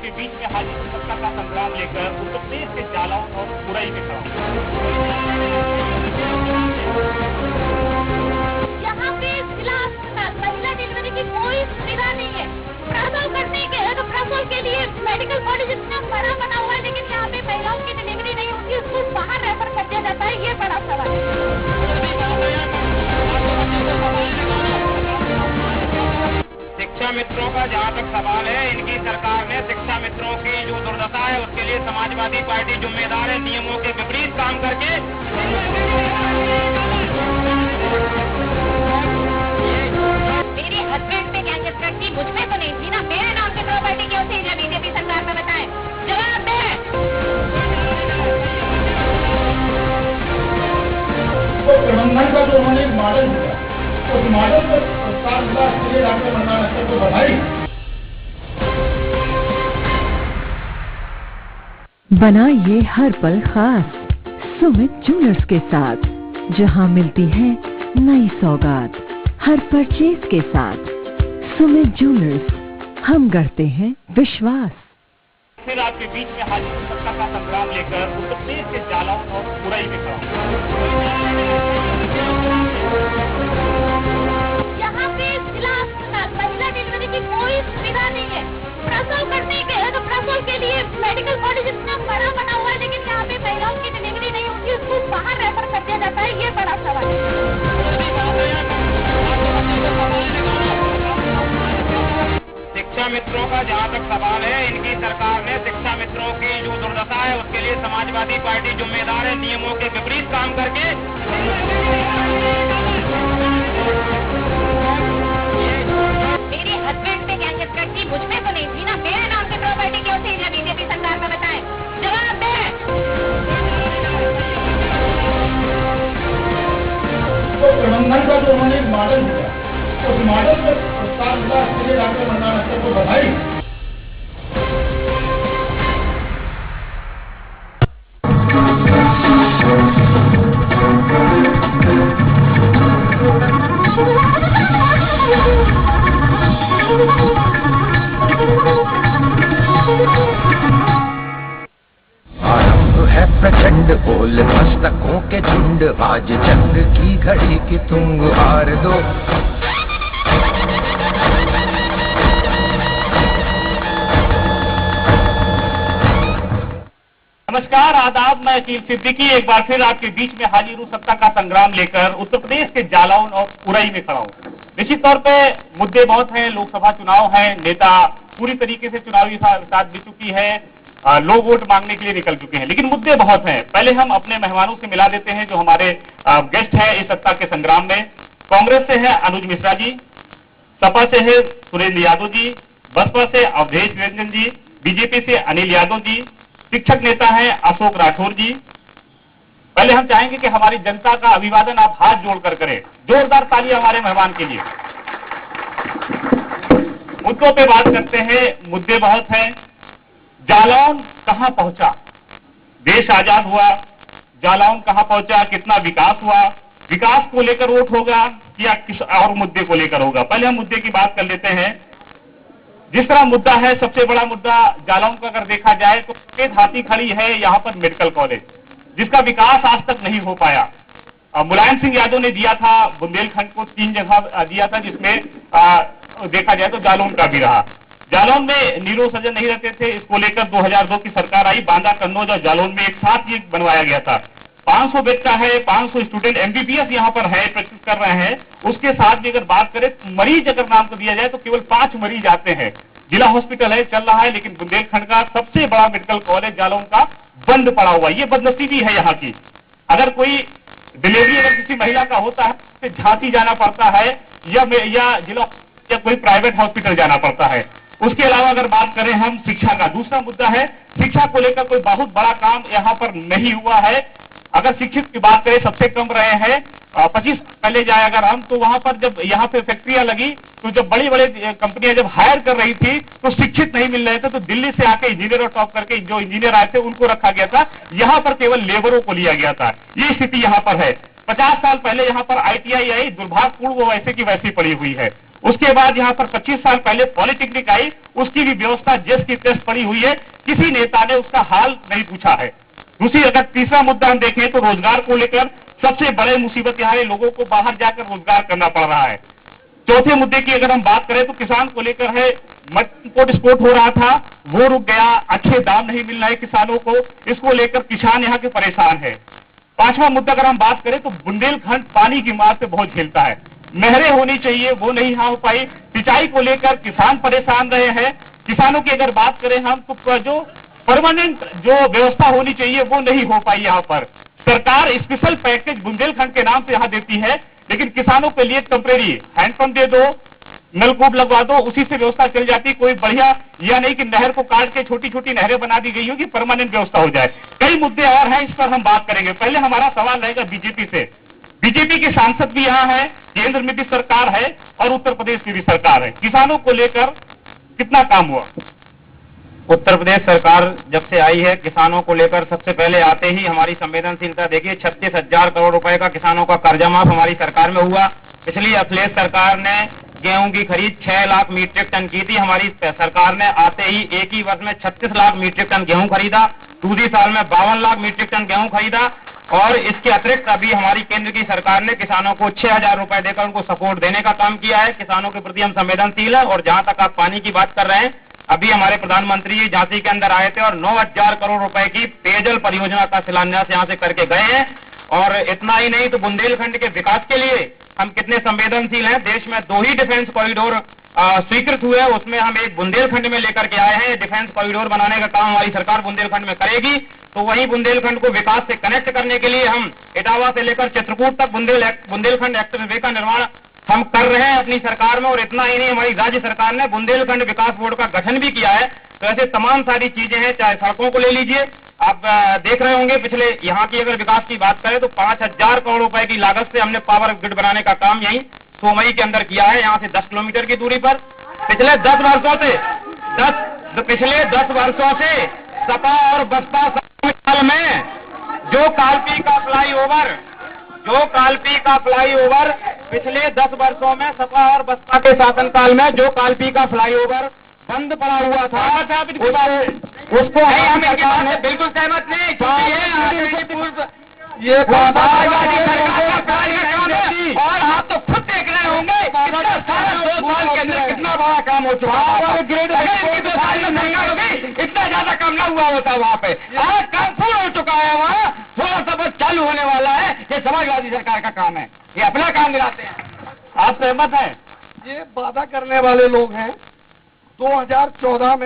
आपके बीच में हाजिर सत्ता का संग्राम लेकर उत्तर प्रदेश के जालौन और उरई में खड़ा हूं। यहाँ पे जिला महिला डिलीवरी की कोई सुविधा नहीं है। प्रसव करने के प्रसव के लिए मेडिकल कॉलेज इतना बड़ा बना हुआ है, लेकिन यहाँ पे महिलाओं की डिलीवरी नहीं होती, उसको बाहर रेफर कर दिया जाता है। ये बड़ा सवाल है। शिक्षा मित्रों का जहाँ तक सवाल है, इनकी सरकार ने शिक्षा मित्रों की जो दुर्दशा है उसके लिए समाजवादी पार्टी जिम्मेदार है। नियमों के विपरीत काम करके मेरे हस्बैंड पे क्या चक्कर थी, मुझ पे तो नहीं थी ना। मेरे नाम पे प्रॉपर्टी क्यों थी जब बीजेपी सरकार में? बताएं, जवाब दें। तो प्रबंधन का जो उन्होंने एक मॉडल दिया, उस मॉडल को डॉक्टर मनमान अख्तर को बधाई। बनाइए हर पल खास सुमित ज्वेलर्स के साथ, जहां मिलती है नई सौगात हर परचेज के साथ। सुमित ज्वेलर्स, हम गढ़ते हैं विश्वास। फिर आपके बीच में हाजिर सत्ता का संग्राम लेकर उत्तर प्रदेश के जालौन और उरई में खड़ा हूं। यहाँ पे जिला महिला डिलीवरी की कोई सुविधा नहीं है। प्रसव करने के प्रसव के लिए मेडिकल कॉलेज इतना बड़ा बना हुआ है, लेकिन यहाँ पे महिलाओं की डिलीवरी नहीं होती, उसको बाहर रेफर कर दिया जाता है। ये बड़ा सवाल है। शिक्षा मित्रों का जहाँ तक सवाल है, इनकी सरकार ने शिक्षा मित्रों की जो दुर्दशा है उसके लिए समाजवादी पार्टी जिम्मेदार है। नियमों के विपरीत काम करके मेरे हस्बैंड पे क्या चक्कर थी, मुझ पे तो नहीं थी ना। मेरे नाम पे प्रॉपर्टी क्यों थी जब बीजेपी सरकार में? बताएं, जवाब दें। तो प्रबंधन का जो उन्होंने एक मॉडल दिया, उस मॉडल को डॉक्टर मनमान अख्तर को बधाई। आरंभ है प्रचंड बोल मस्तकों के झुंड, आज जंग की घड़ी की तुम गुहार दो। नमस्कार, आदाब। मैं अकील सिद्दीकी एक बार फिर आपके बीच में हाजिर हूं सत्ता का संग्राम लेकर उत्तर प्रदेश के जालौन और उरई में खड़ा हूं। निश्चित तौर पे मुद्दे बहुत हैं, लोकसभा चुनाव है, नेता पूरी तरीके से चुनावी साथ दे चुकी है, लोग वोट मांगने के लिए निकल चुके हैं, लेकिन मुद्दे बहुत हैं। पहले हम अपने मेहमानों से मिला देते हैं जो हमारे गेस्ट हैं इस सत्ता के संग्राम में। कांग्रेस से है अनुज मिश्रा जी, सपा से है सुरेंद्र यादव जी, बसपा से अवधेश निरंजन जी, बीजेपी से अनिल यादव जी, शिक्षक नेता हैं अशोक राठौर जी। पहले हम चाहेंगे कि हमारी जनता का अभिवादन आप हाथ जोड़कर करें। जोरदार ताली हमारे मेहमान के लिए। मुद्दों पे बात करते हैं, मुद्दे बहुत हैं। जालौन कहां पहुंचा? देश आजाद हुआ, जालौन कहां पहुंचा? कितना विकास हुआ? विकास को लेकर वोट होगा या किस और मुद्दे को लेकर होगा? पहले हम मुद्दे की बात कर लेते हैं। जिस तरह मुद्दा है, सबसे बड़ा मुद्दा जालौन का अगर देखा जाए तो एक हाथी खड़ी है यहाँ पर मेडिकल कॉलेज, जिसका विकास आज तक नहीं हो पाया। मुलायम सिंह यादव ने दिया था बुंदेलखंड को 3 जगह दिया था, जिसमें देखा जाए तो जालौन का भी रहा। जालौन में नीरो सजन नहीं रहते थे, इसको लेकर 2002 की सरकार आई। बांदा, कन्नौज और जालौन में एक साथ ये बनवाया गया था। 500 बेड का है, 500 स्टूडेंट एमबीबीएस यहाँ पर है, प्रैक्टिस कर रहे हैं। उसके साथ भी अगर बात करें, मरीज अगर नाम को दिया जाए तो केवल 5 मरीज आते हैं। जिला हॉस्पिटल है, चल रहा है, लेकिन बुंदेलखंड का सबसे बड़ा मेडिकल कॉलेज जालौन का बंद पड़ा हुआ। ये बदनसीबी है यहाँ की। अगर कोई डिलीवरी अगर किसी महिला का होता है तो झांसी जाना पड़ता है या जिला या कोई प्राइवेट हॉस्पिटल जाना पड़ता है। उसके अलावा अगर बात करें हम शिक्षा का, दूसरा मुद्दा है शिक्षा को लेकर कोई बहुत बड़ा काम यहाँ पर नहीं हुआ है। अगर शिक्षित की बात करें, सबसे कम रहे हैं। 25 पहले जाए अगर हम, तो वहां पर जब यहाँ पे फैक्ट्रियां लगी तो जब बड़ी बड़ी कंपनियां जब हायर कर रही थी तो शिक्षित नहीं मिल रहे थे, तो दिल्ली से आके इंजीनियर टॉप करके जो इंजीनियर आए थे उनको रखा गया था। यहाँ पर केवल लेबरों को लिया गया था। ये स्थिति यहाँ पर है। 50 साल पहले यहाँ पर ITI आई, दुर्भाग्यपूर्ण वो वैसे की वैसी पड़ी हुई है। उसके बाद यहाँ पर 25 साल पहले पॉलिटेक्निक आई, उसकी भी व्यवस्था जैस की तैस पड़ी हुई है, किसी नेता ने उसका हाल नहीं पूछा है। दूसरी अगर तीसरा मुद्दा हम देखें तो रोजगार को लेकर सबसे बड़े मुसीबत यहाँ है, लोगों को बाहर जाकर रोजगार करना पड़ रहा है। चौथे मुद्दे की अगर हम बात करें तो किसान को लेकर है, इम्पोर्ट एक्सपोर्ट हो रहा था वो रुक गया, अच्छे दाम नहीं मिल रहे किसानों को, इसको लेकर किसान यहाँ के परेशान है। पांचवा मुद्दा अगर हम बात करें तो बुंदेलखंड पानी की मार से बहुत झेलता है, नहरें होनी चाहिए वो नहीं यहाँ हो पाई, सिंचाई को लेकर किसान परेशान रहे हैं। किसानों की अगर बात करें हम तो जो परमानेंट जो व्यवस्था होनी चाहिए वो नहीं हो पाई। यहाँ पर सरकार स्पेशल पैकेज बुंदेलखंड के नाम से यहाँ देती है, लेकिन किसानों के लिए टेम्परेरी हैंडपंप दे दो, नलकूप लगवा दो, उसी से व्यवस्था चल जाती। कोई बढ़िया या नहीं कि नहर को काट के छोटी छोटी नहरें बना दी गई हो कि परमानेंट व्यवस्था हो जाए। कई मुद्दे और हैं, इस पर हम बात करेंगे। पहले हमारा सवाल रहेगा बीजेपी से। बीजेपी के सांसद भी यहाँ है, केंद्र में भी सरकार है और उत्तर प्रदेश की भी सरकार है, किसानों को लेकर कितना काम हुआ? उत्तर प्रदेश सरकार जब से आई है किसानों को लेकर सबसे पहले आते ही हमारी संवेदनशीलता देखिए, 36,000 करोड़ रुपए का किसानों का कर्जा माफ हमारी सरकार में हुआ। पिछली अखिलेश सरकार ने गेहूं की खरीद 6 लाख मीट्रिक टन की थी, हमारी सरकार ने आते ही एक ही वर्ष में 36 लाख मीट्रिक टन गेहूं खरीदा, दूसरी साल में 52 लाख मीट्रिक टन गेहूं खरीदा। और इसके अतिरिक्त अभी हमारी केंद्र की सरकार ने किसानों को 6,000 रुपए देकर उनको सपोर्ट देने का काम किया है। किसानों के प्रति हम संवेदनशील है। और जहां तक आप पानी की बात कर रहे हैं, अभी हमारे प्रधानमंत्री झांसी के अंदर आए थे और 9,000 करोड़ रुपए की पेयजल परियोजना का शिलान्यास यहां से करके गए हैं। और इतना ही नहीं तो बुंदेलखंड के विकास के लिए हम कितने संवेदनशील हैं। देश में 2 ही डिफेंस कॉरिडोर स्वीकृत हुए, उसमें हम एक बुंदेलखंड में लेकर के आए हैं। डिफेंस कॉरिडोर बनाने का काम हमारी सरकार बुंदेलखंड में करेगी, तो वही बुंदेलखंड को विकास से कनेक्ट करने के लिए हम इटावा से लेकर चित्रकूट तक बुंदेलखंड एक्सप्रेसवे का निर्माण हम कर रहे हैं अपनी सरकार में। और इतना ही नहीं, हमारी राज्य सरकार ने बुंदेलखंड विकास बोर्ड का गठन भी किया है। तो ऐसे तमाम सारी चीजें हैं, चाहे सड़कों को ले लीजिए, आप देख रहे होंगे पिछले यहाँ की अगर विकास की बात करें तो 5,000 करोड़ रुपए की लागत से हमने पावर ग्रिड बनाने का काम यही सोमई के अंदर किया है, यहाँ से 10 किलोमीटर की दूरी पर। पिछले 10 वर्षों से सपा और बसपा काल में जो कालपी का फ्लाईओवर पिछले 10 वर्षों में सपा और बसपा के शासनकाल में जो कालपी का फ्लाईओवर बंद पड़ा हुआ था, उसको हम बिल्कुल सहमत नहीं। ये और आप तो खुद देख रहे होंगे सारा 2 साल के अंदर कितना बड़ा काम हो चुका है। 2 साल में महंगाई होगी, इतना ज्यादा काम न हुआ होता वहाँ पे। आज काम पूरा हो चुका है, वहाँ थोड़ा सा बस चालू होने वाला है। ये समाजवादी सरकार का काम है, ये अपना काम गिराते हैं। आप सहमत हैं? ये वादा करने वाले लोग हैं। 2014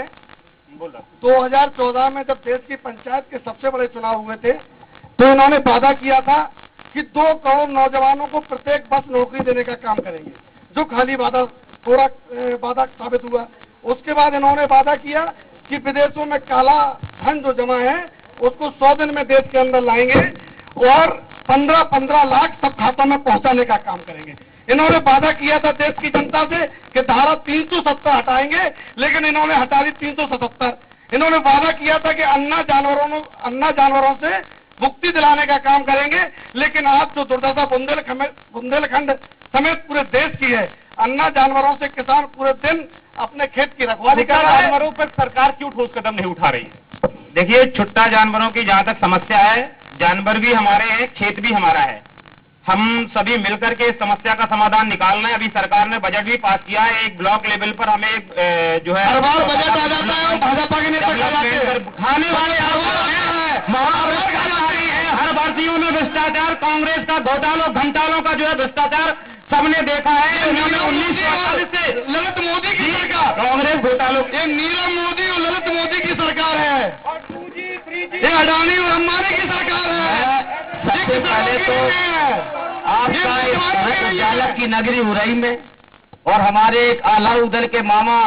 में जब देश की पंचायत के सबसे बड़े चुनाव हुए थे तो इन्होंने वादा किया था कि 2 करोड़ नौजवानों को प्रत्येक वर्ष नौकरी देने का काम करेंगे, जो खाली वादा थोड़ा वादा साबित हुआ। उसके बाद इन्होंने वादा किया कि विदेशों में काला धन जो जमा है उसको 100 दिन में देश के अंदर लाएंगे और 15-15 लाख सब खातों में पहुंचाने का काम करेंगे। इन्होंने वादा किया था देश की जनता से कि धारा 370 हटाएंगे, लेकिन इन्होंने हटा दी 377। इन्होंने वादा किया था कि अन्ना जानवरों से मुक्ति दिलाने का काम करेंगे, लेकिन आज जो दुर्दशा बुंदेलखंड समेत पूरे देश की है, अन्ना जानवरों से किसान पूरे दिन अपने खेत की रखवाली कर रहा है। जानवरों पर सरकार क्यों ठोस कदम नहीं उठा रही है? देखिए, छुट्टा जानवरों की जहाँ तक समस्या है, जानवर भी हमारे हैं, खेत भी हमारा है। हम सभी मिलकर के इस समस्या का समाधान निकाल रहे हैं। अभी सरकार ने बजट भी पास किया है, एक ब्लॉक लेवल पर हमें जो है हर बार बजट आ जाता है, भाजपा के नेता खाने वाले हर भारतीयों में भ्रष्टाचार, कांग्रेस का घोटालों का जो है भ्रष्टाचार सबने देखा है। उन्होंने 1948 से ललित मोदी की सरकार, कांग्रेस घोटालों, ये नीरव मोदी और ललित मोदी की सरकार है, ये अडानी और अंबानी की सरकार है। सबसे पहले तो आपका इस उजाला की नगरी उरई में और हमारे एक आला उदल के मामा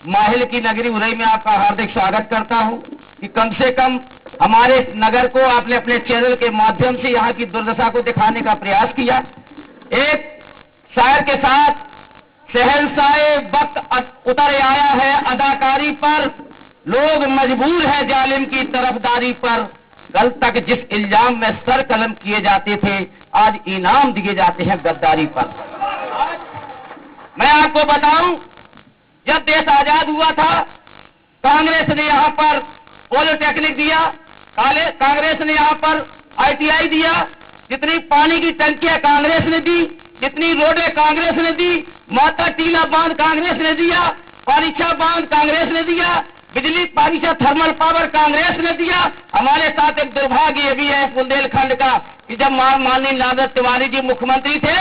माहिल की नगरी उरई में आपका हार्दिक स्वागत करता हूं कि कम से कम हमारे नगर को आपने अपने चैनल के माध्यम से यहाँ की दुर्दशा को दिखाने का प्रयास किया। एक शायर के साथ शहंशाहे वक्त उतर आया है अदाकारी पर, लोग मजबूर है जालिम की तरफदारी पर। कल तक जिस इल्जाम में सर कलम किए जाते थे, आज इनाम दिए जाते हैं गद्दारी पर। मैं आपको बताऊं, जब देश आजाद हुआ था, कांग्रेस ने यहाँ पर पॉलिटेक्निक दिया, कांग्रेस ने यहाँ पर ITI दिया, जितनी पानी की टंकियां कांग्रेस ने दी, जितनी रोडें कांग्रेस ने दी, माता टीला बांध कांग्रेस ने दिया, पारीछा बांध कांग्रेस ने दिया, बिजली पारीछा थर्मल पावर कांग्रेस ने दिया। हमारे साथ एक दुर्भाग्य ये भी है बुंदेलखंड का कि जब माननीय नारद तिवारी जी मुख्यमंत्री थे,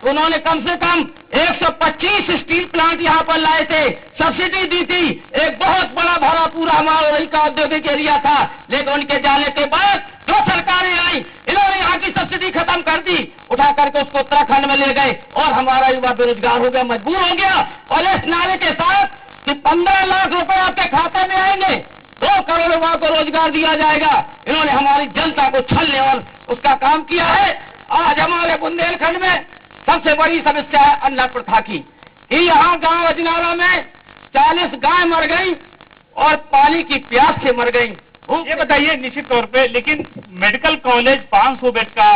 उन्होंने कम से कम 125 स्टील प्लांट यहाँ पर लाए थे, सब्सिडी दी थी, एक बहुत बड़ा भरा पूरा हमारा वही का औद्योगिक एरिया था। लेकिन उनके जाने के बाद जो सरकारें आई, इन्होंने यहाँ की सब्सिडी खत्म कर दी, उठा करके उसको उत्तराखंड में ले गए और हमारा युवा बेरोजगार हो गया, मजबूर हो गया। और इस नारे के साथ कि 15 लाख रुपए आपके खाते में आएंगे, 2 करोड़ युवाओं को रोजगार दिया जाएगा, इन्होंने हमारी जनता को छलने और उसका काम किया है। आज हमारे बुंदेलखंड में सबसे बड़ी समस्या है अन्न प्रथा की। यहाँ गांव अजनारा में 40 गाय मर गई और पानी की प्यास से मर गई। ये बताइए निश्चित तौर पे, लेकिन मेडिकल कॉलेज 500 बेड का,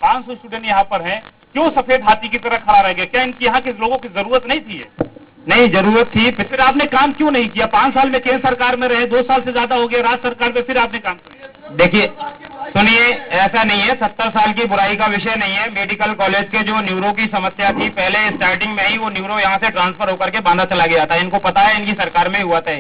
500 स्टूडेंट यहाँ पर हैं, क्यों सफेद हाथी की तरह खड़ा रह गया? क्या इनकी यहाँ के लोगों की जरूरत नहीं थी? नहीं, जरूरत थी। फिर आपने काम क्यों नहीं किया? 5 साल में केंद्र सरकार में रहे, 2 साल से ज्यादा हो गया राज्य सरकार में, फिर आपने काम किया? देखिए सुनिए, ऐसा नहीं है, 70 साल की बुराई का विषय नहीं है। मेडिकल कॉलेज के जो न्यूरो की समस्या थी, पहले स्टार्टिंग में ही वो न्यूरो यहाँ से ट्रांसफर होकर के बांधा चला गया था। इनको पता है, इनकी सरकार में हुआ था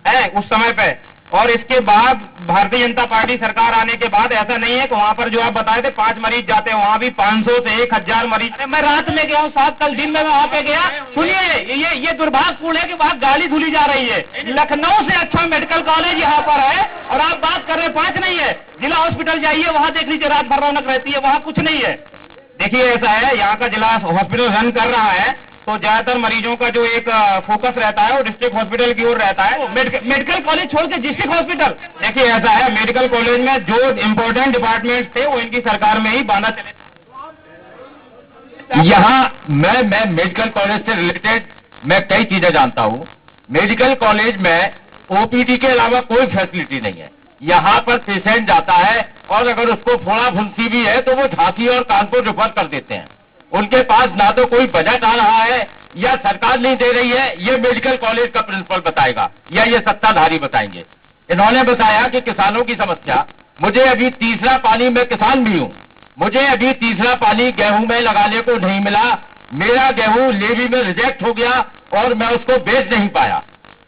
है उस समय पे। और इसके बाद भारतीय जनता पार्टी सरकार आने के बाद ऐसा नहीं है कि वहाँ पर जो आप बताए थे 5 मरीज जाते हैं, वहाँ भी 500 से 1000 मरीज। मैं रात में गया हूँ, 7 कल दिन में मैं वहाँ पे गया। सुनिए, ये दुर्भाग्यपूर्ण है कि वहाँ गाड़ी धुली जा रही है। लखनऊ से अच्छा मेडिकल कॉलेज यहाँ पर है और आप बात कर रहे हैं 5 नहीं है। जिला हॉस्पिटल जाइए, वहाँ देख लीजिए, रात भर रौनक रहती है, वहाँ कुछ नहीं है। देखिए ऐसा है, यहाँ का जिला हॉस्पिटल रन कर रहा है तो ज्यादातर मरीजों का जो एक फोकस रहता है वो डिस्ट्रिक्ट हॉस्पिटल की ओर रहता है। मेडिकल कॉलेज छोड़ के डिस्ट्रिक्ट हॉस्पिटल। देखिए ऐसा है, मेडिकल कॉलेज में जो इम्पोर्टेंट डिपार्टमेंट थे वो इनकी सरकार में ही बांधा चले। यहाँ मैं मेडिकल कॉलेज से रिलेटेड मैं कई चीजें जानता हूँ। मेडिकल कॉलेज में OPD के अलावा कोई फैसिलिटी नहीं है। यहाँ पर पेशेंट जाता है और अगर उसको फोड़ा फुंसी भी है तो वो झांसी और कानपुर रेफर कर देते हैं। उनके पास ना तो कोई बजट आ रहा है या सरकार नहीं दे रही है, ये मेडिकल कॉलेज का प्रिंसिपल बताएगा या ये सत्ताधारी बताएंगे। इन्होंने बताया कि किसानों की समस्या, मुझे अभी तीसरा पानी, मैं किसान भी हूँ, मुझे अभी तीसरा पानी गेहूं में लगाने को नहीं मिला। मेरा गेहूं लेवी में रिजेक्ट हो गया और मैं उसको बेच नहीं पाया।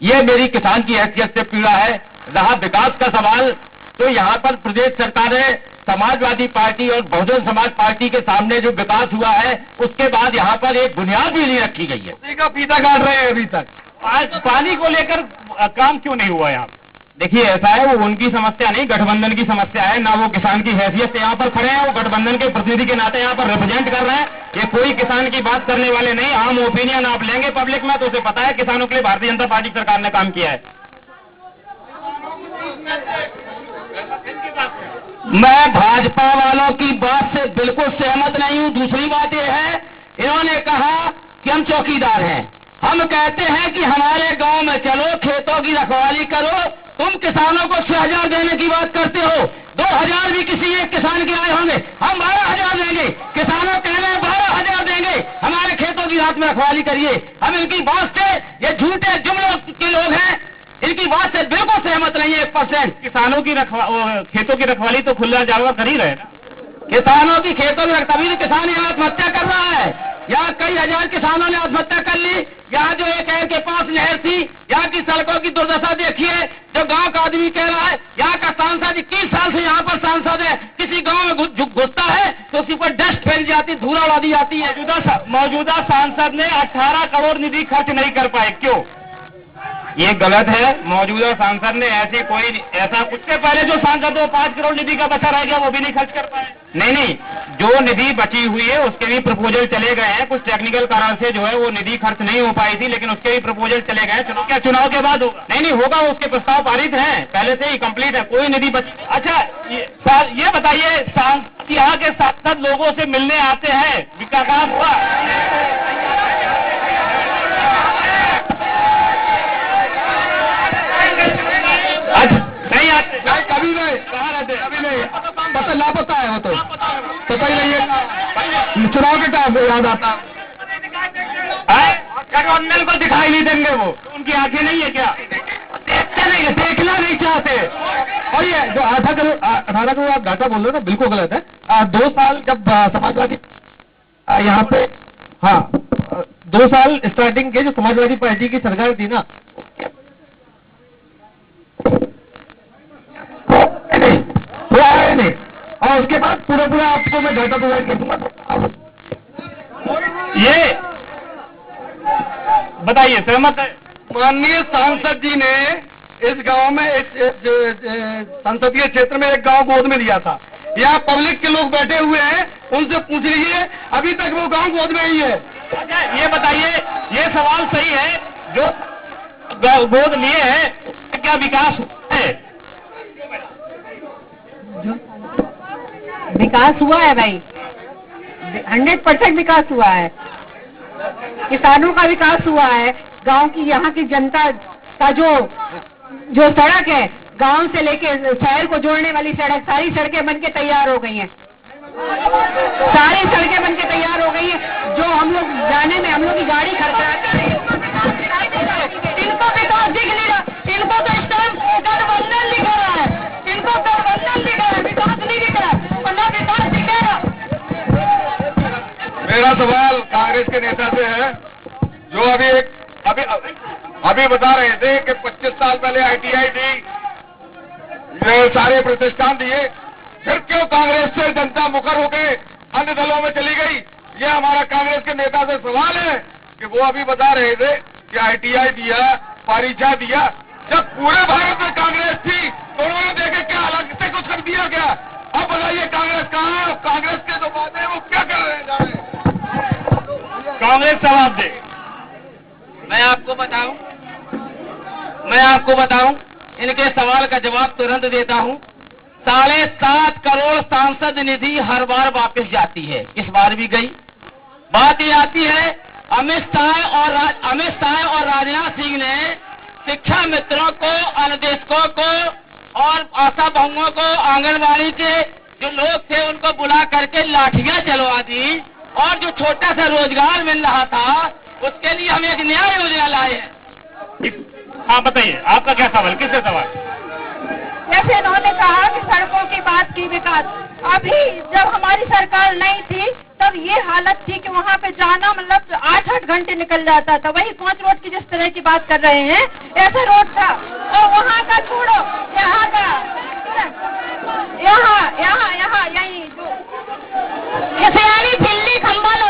ये मेरी किसान की हैसियत से पीड़ा है। रहा विकास का सवाल, तो यहाँ पर प्रदेश सरकारें समाजवादी पार्टी और बहुजन समाज पार्टी के सामने जो विकास हुआ है उसके बाद यहाँ पर एक बुनियाद भी नहीं रखी गई है। का पीता काट रहे हैं अभी तक। आज पानी को लेकर काम क्यों नहीं हुआ यहाँ? देखिए ऐसा है, वो उनकी समस्या नहीं, गठबंधन की समस्या है ना। वो किसान की हैसियत से यहाँ पर खड़े हैं, वो गठबंधन के प्रतिनिधि के नाते यहाँ पर रिप्रेजेंट कर रहे हैं। ये कोई किसान की बात करने वाले नहीं। आम ओपिनियन आप लेंगे पब्लिक में तो उसे पता है किसानों के लिए भारतीय जनता पार्टी सरकार ने काम किया है। मैं भाजपा वालों की बात से बिल्कुल सहमत नहीं हूँ। दूसरी बात यह है, इन्होंने कहा कि हम चौकीदार हैं। हम कहते हैं कि हमारे गांव में चलो, खेतों की रखवाली करो। तुम किसानों को 6000 देने की बात करते हो, 2000 भी किसी एक किसान के आए होंगे, हम 12000 देंगे। किसानों कह रहे हैं 12000 देंगे, हमारे खेतों की रात में रखवाली करिए। हम इनकी बात से, ये झूठे जुमलों के लोग हैं, इनकी बात से बिल्कुल सहमत नहीं है 1%। किसानों की खेतों की रखवाली तो खुला जानवर कर ही रहे ना। किसानों की खेतों में, तभी तो किसान यहाँ आत्महत्या कर रहा है। यहाँ कई हजार किसानों ने आत्महत्या कर ली। यहाँ जो एक के पास नहर थी, यहाँ की सड़कों की दुर्दशा देखिए। जो गांव का आदमी कह रहा है, यहाँ का सांसद 21 साल से यहाँ पर सांसद है, किसी गांव में घुसता है तो उसी पर डस्ट फैल जाती, धूला उड़ा दी जाती है। मौजूदा सांसद ने 18 करोड़ निधि खर्च नहीं कर पाए, क्यों? ये गलत है। मौजूदा सांसद ने ऐसा कुछ से पहले जो सांसद 5 करोड़ निधि का बचा रह गया वो भी नहीं खर्च कर पाए। नहीं, जो निधि बची हुई है उसके भी प्रपोजल चले गए हैं। कुछ टेक्निकल कारण से जो है वो निधि खर्च नहीं हो पाई थी, लेकिन उसके भी प्रपोजल चले गए हैं। क्या चुनाव के बाद होगा? नहीं होगा, उसके प्रस्ताव पारित हैं, पहले से ही कंप्लीट है, कोई निधि बची। अच्छा, ये बताइए, यहाँ के सांसद लोगों से मिलने आते हैं, विकास हुआ? नहीं आते, कभी नहीं। कहाँ रहते? कभी नहीं, पता लापता है वो तो पता ही नहीं है। चुनाव के टाइम याद आता है। कॉर्नल को दिखाई नहीं देंगे वो? उनकी आंखें नहीं है क्या? देखते नहीं, देखना नहीं चाहते। और ये जो 18 करोड़ आप घाटा बोल रहे हो ना, बिल्कुल गलत है। 2 साल जब समाजवादी यहाँ पे, हाँ 2 साल स्टार्टिंग के जो समाजवादी पार्टी की सरकार थी ना, वो आए नहीं, और उसके बाद पूरा आपको मैं घाटा प्रोवाइड कर दूंगा। ये बताइए, सहमत है? माननीय सांसद जी ने इस गांव में संसदीय क्षेत्र में एक गांव गोद में लिया था। यहाँ पब्लिक के लोग बैठे हुए हैं, उनसे पूछ लीजिए, अभी तक वो गांव गोद में ही है। अच्छा, ये बताइए, ये सवाल सही है, जो गोद लिए हैं क्या विकास है? विकास हुआ है भाई, 100% विकास हुआ है। किसानों का विकास हुआ है, गांव की यहाँ की जनता का जो सड़क है, गांव से लेके शहर को जोड़ने वाली सड़क, सारी सड़कें बनके तैयार हो गई हैं। सारी सड़कें बनके तैयार हो गई हैं। जो हम लोग जाने में हम लोग की गाड़ी खर्चाते हैं, इनको विकास दिख नहीं रहा। इनको तो इस टाइम गठबंधन दिख रहा है, इनको गठबंधन दिख रहा है, विकास नहीं दिख रहा, और ना विकास दिखेगा। मेरा सवाल कांग्रेस के नेता से है, जो अभी बता रहे थे कि 25 साल पहले ITI दी, ये सारे प्रतिष्ठान दिए, फिर क्यों कांग्रेस से जनता मुखर होकर अन्य दलों में चली गई? ये हमारा कांग्रेस के नेता से सवाल है कि वो अभी बता रहे थे कि ITI दिया, परीक्षा दिया। जब पूरे भारत में कांग्रेस थी तो उन्होंने देखे क्या अलग से कुछ कर दिया क्या? अब बताइए कांग्रेस कहाँ? कांग्रेस के जो बातें हैं वो क्या कर रहे हैं जा रहे हैं? कांग्रेस जवाब दे। मैं आपको बताऊं, इनके सवाल का जवाब तुरंत देता हूं। 7.5 करोड़ सांसद निधि हर बार वापस जाती है, इस बार भी गई। बात ये आती है, अमित शाह और राजनाथ सिंह ने शिक्षा मित्रों को, अनुदेशकों को और आशा बहुओं को, आंगनबाड़ी के जो लोग थे उनको बुला करके लाठियां चलवा दी, और जो छोटा सा रोजगार मिल रहा था उसके लिए हम एक नया योजना लाए हैं। हाँ बताइए, आपका क्या सवाल, किससे सवाल? जैसे इन्होंने कहा कि सड़कों की बात की विकास, अभी जब हमारी सरकार नहीं थी तब ये हालत थी कि वहाँ पे जाना मतलब 8-8 घंटे निकल जाता था। वही 5 रोड की जिस तरह की बात कर रहे हैं, ऐसा रोड था। और वहाँ का छोड़ो, यहाँ का, यहाँ यही जो सियानी दिल्ली खंबल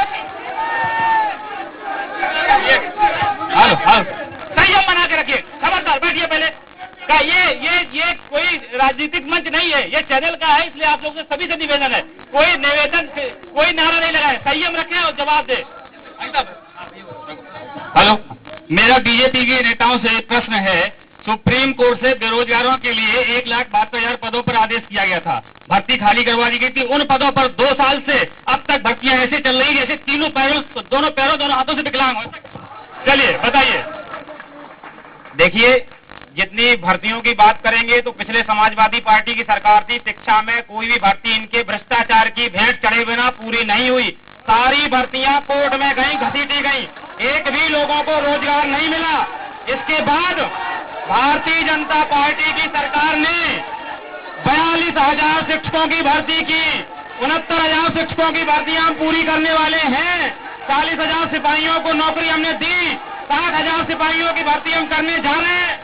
हेलो, संयम बना के रखिए, खबरदार बैठिए पहले। का ये कोई राजनीतिक मंच नहीं है, ये चैनल का है, इसलिए आप लोगों से सभी से निवेदन है, कोई नारा नहीं लगाए, संयम रखें और जवाब दे। हेलो, मेरा बीजेपी के नेताओं से प्रश्न है, सुप्रीम कोर्ट से बेरोजगारों के लिए 1,72,000 पदों पर आदेश किया गया था, भर्ती खाली करवा दी गई थी। उन पदों पर 2 साल से अब तक भर्तियां ऐसे चल रही जैसे दोनों हाथों से विकलांग हो। चलिए बताइए। देखिए, जितनी भर्तियों की बात करेंगे तो पिछले समाजवादी पार्टी की सरकार थी, शिक्षा में कोई भी भर्ती इनके भ्रष्टाचार की भेंट चढ़े बिना पूरी नहीं हुई। सारी भर्तियां कोर्ट में गई, घसीटी गई, एक भी लोगों को रोजगार नहीं मिला। इसके बाद भारतीय जनता पार्टी की सरकार ने 42,000 शिक्षकों की भर्ती की, 69,000 शिक्षकों की भर्तियां हम पूरी करने वाले हैं। 40,000 सिपाहियों को नौकरी हमने दी, 60,000 सिपाहियों की भर्ती हम करने जा रहे हैं।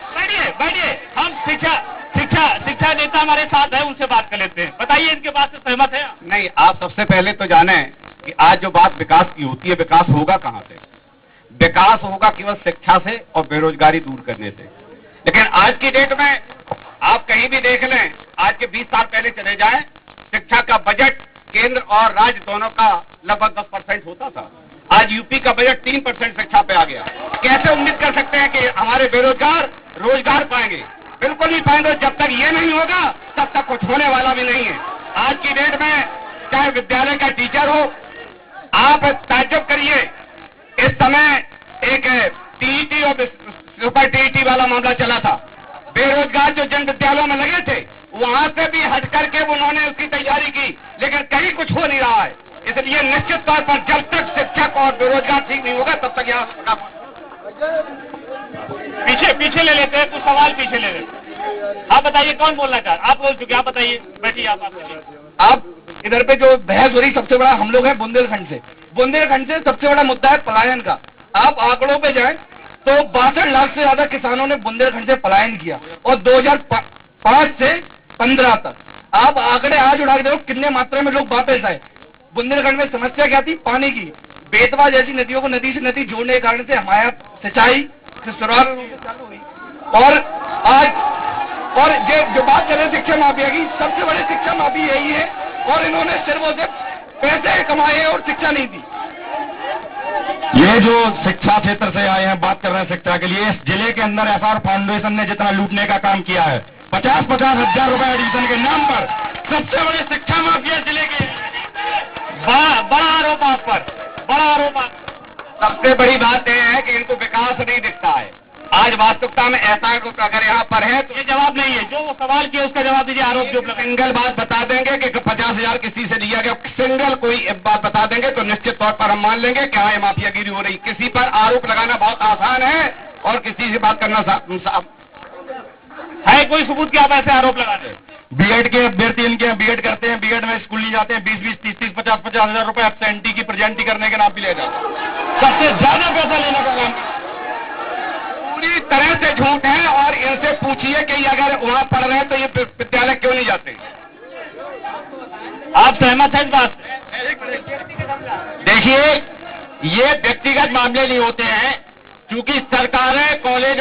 बैठिए, हम शिक्षा नेता हमारे साथ है, उनसे बात कर लेते हैं। बताइए, इनके बात से सहमत है? नहीं, आप सबसे पहले तो जाने कि आज जो बात विकास की होती है, विकास होगा कहाँ से? विकास होगा केवल शिक्षा से और बेरोजगारी दूर करने से। लेकिन आज की डेट में आप कहीं भी देख लें, आज के 20 साल पहले चले जाएं, शिक्षा का बजट केंद्र और राज्य दोनों का लगभग 10% होता था। आज यूपी का बजट 3% शिक्षा पे आ गया। कैसे उम्मीद कर सकते हैं कि हमारे बेरोजगार रोजगार पाएंगे? बिल्कुल नहीं पाएंगे। जब तक ये नहीं होगा तब तक कुछ होने वाला भी नहीं है। आज की डेट में चाहे विद्यालय का टीचर हो, आप ताज्जुब करिए, इस समय एक टीईटी और सुपर टीईटी वाला मामला चला था। बेरोजगार जो जन विद्यालयों में लगे थे, वहां से भी हट करके उन्होंने उसकी तैयारी की, लेकिन कहीं कुछ हो नहीं रहा है। इसलिए निश्चित तौर पर जब तक शिक्षक और बेरोजगार ठीक नहीं होगा तब तक यहाँ पीछे ले लेते हैं, कुछ सवाल पीछे ले लेते हैं। आप बताइए कौन बोलना चाह रहा है? आप बोल चुके, आप बताइए, बैठिए आप बताइए। आप इधर पे जो बहस हो रही, सबसे बड़ा हम लोग हैं बुंदेलखंड से। बुंदेलखंड से सबसे बड़ा मुद्दा है पलायन का। आप आंकड़ों पे जाएं तो 62 लाख से ज्यादा किसानों ने बुंदेलखंड से पलायन किया, और 2005 से 15 तक आप आंकड़े आज उठा के देखो कितने मात्रा में लोग वापस आए। बुंदेलखंड में समस्या क्या थी? पानी की। बेतवा जैसी नदियों को नदी से नदी जोड़ने के कारण से हमारा सिंचाई शुरुआत चालू हुई। और आज और जो बात करें शिक्षा माफिया की, सबसे बड़ी शिक्षा माफी यही है, और इन्होंने सिर्फ और सिर्फ पैसे कमाए और शिक्षा नहीं दी। ये जो शिक्षा क्षेत्र से आए हैं, बात कर रहे हैं शिक्षा के लिए, इस जिले के अंदर एसआर फाउंडेशन ने जितना लूटने का काम किया है, 50-50 हजार रुपए एडमिशन के नाम पर, सबसे बड़े शिक्षा माफिया जिले के। बड़ा आरोप आप पर, बड़ा आरोप आप। सबसे बड़ी बात यह है कि इनको विकास नहीं दिखता है। आज वास्तविकता में ऐसा अगर यहाँ पर है तो ये जवाब नहीं है, जो वो सवाल किया उसका जवाब दीजिए। आरोप जो सिंगल बात बता देंगे कि 50,000 किसी से दिया गया, सिंगल कोई बात बता देंगे तो निश्चित तौर पर हम मान लेंगे कि हाँ, ये माफियागिरी हो रही। किसी पर आरोप लगाना बहुत आसान है और किसी से बात करना है। कोई सबूत क्या आप ऐसे आरोप लगा रहे? बीएड के अभ्यर्थी इनके बीएड करते हैं, बीएड में स्कूल नहीं जाते हैं, 20-20, 30-30, 50-50 हजार रुपए एब्सेंटी की प्रेजेंटी करने के नाम भी ले जाते हैं। सबसे ज्यादा पैसा लेने का काम पूरी तरह से झूठ है। और इनसे पूछिए कि अगर वहाँ पढ़ रहे हैं तो ये विद्यालय क्यों नहीं जाते? आप सहमत हैं इस बात से? देखिए, ये व्यक्तिगत मामले नहीं होते हैं, क्योंकि सरकारें कॉलेज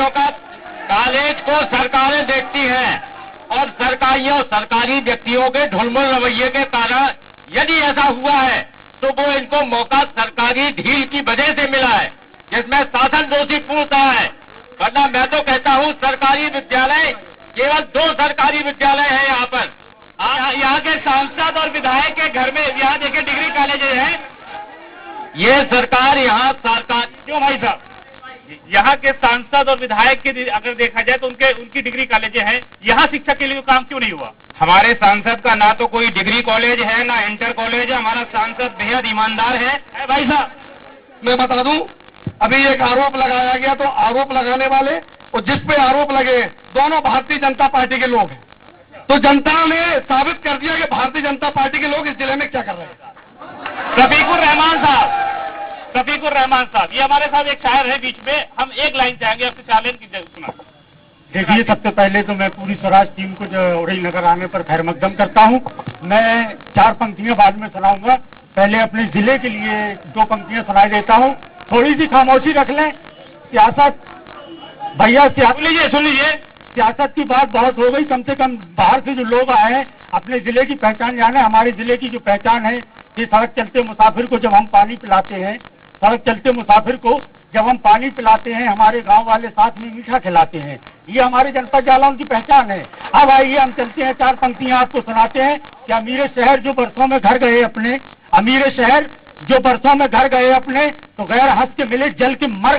को सरकारें देखती हैं, और सरकारी व्यक्तियों के ढुलमुल रवैये के कारण यदि ऐसा हुआ है तो वो इनको मौका सरकारी ढील की वजह से मिला है, जिसमें शासन दोषी पूर्णता है। वरना मैं तो कहता हूँ सरकारी विद्यालय, केवल 2 सरकारी विद्यालय है यहाँ पर। यहाँ के सांसद और विधायक के घर में, यहाँ देखिए डिग्री कॉलेज है। ये सरकार यहाँ सरकार क्यों भाई साहब, यहाँ के सांसद और विधायक के अगर देखा जाए तो उनकी डिग्री कॉलेजें हैं, यहाँ शिक्षा के लिए काम क्यों नहीं हुआ? हमारे सांसद का ना तो कोई डिग्री कॉलेज है ना इंटर कॉलेज है। हमारा सांसद बेहद ईमानदार है। भाई साहब, मैं बता दूं, अभी एक आरोप लगाया गया, तो आरोप लगाने वाले और जिस पे आरोप लगे दोनों भारतीय जनता पार्टी के लोग हैं। तो जनता ने साबित कर दिया कि भारतीय जनता पार्टी के लोग इस जिले में क्या कर रहे हैं। रफीकुर रहमान साहब, ये हमारे साथ एक शायर है बीच में, हम एक लाइन चाहेंगे आपसे, चालन की सुना। देखिए, सबसे पहले तो मैं पूरी स्वराज टीम को जो उड़ई नगर आने पर खैर मकदम करता हूं। मैं 4 पंक्तियां बाद में सुनाऊंगा, पहले अपने जिले के लिए 2 पंक्तियां सुनाई देता हूं। थोड़ी सी खामोशी रख लें। सियासत भैया, सुन लीजिए, सियासत की बात बहुत हो गई। कम से कम बाहर से जो लोग आए हैं अपने जिले की पहचान जाने। हमारे जिले की जो पहचान है कि सड़क चलते मुसाफिर को जब हम पानी पिलाते हैं, हमारे गांव वाले साथ में मीठा खिलाते हैं। ये हमारे जनपद जालौन की पहचान है। अब आइए हम चलते हैं, 4 पंक्तियां आपको सुनाते हैं कि अमीर शहर जो बरसों में घर गए अपने, तो गैर हंस के मिले जल के मर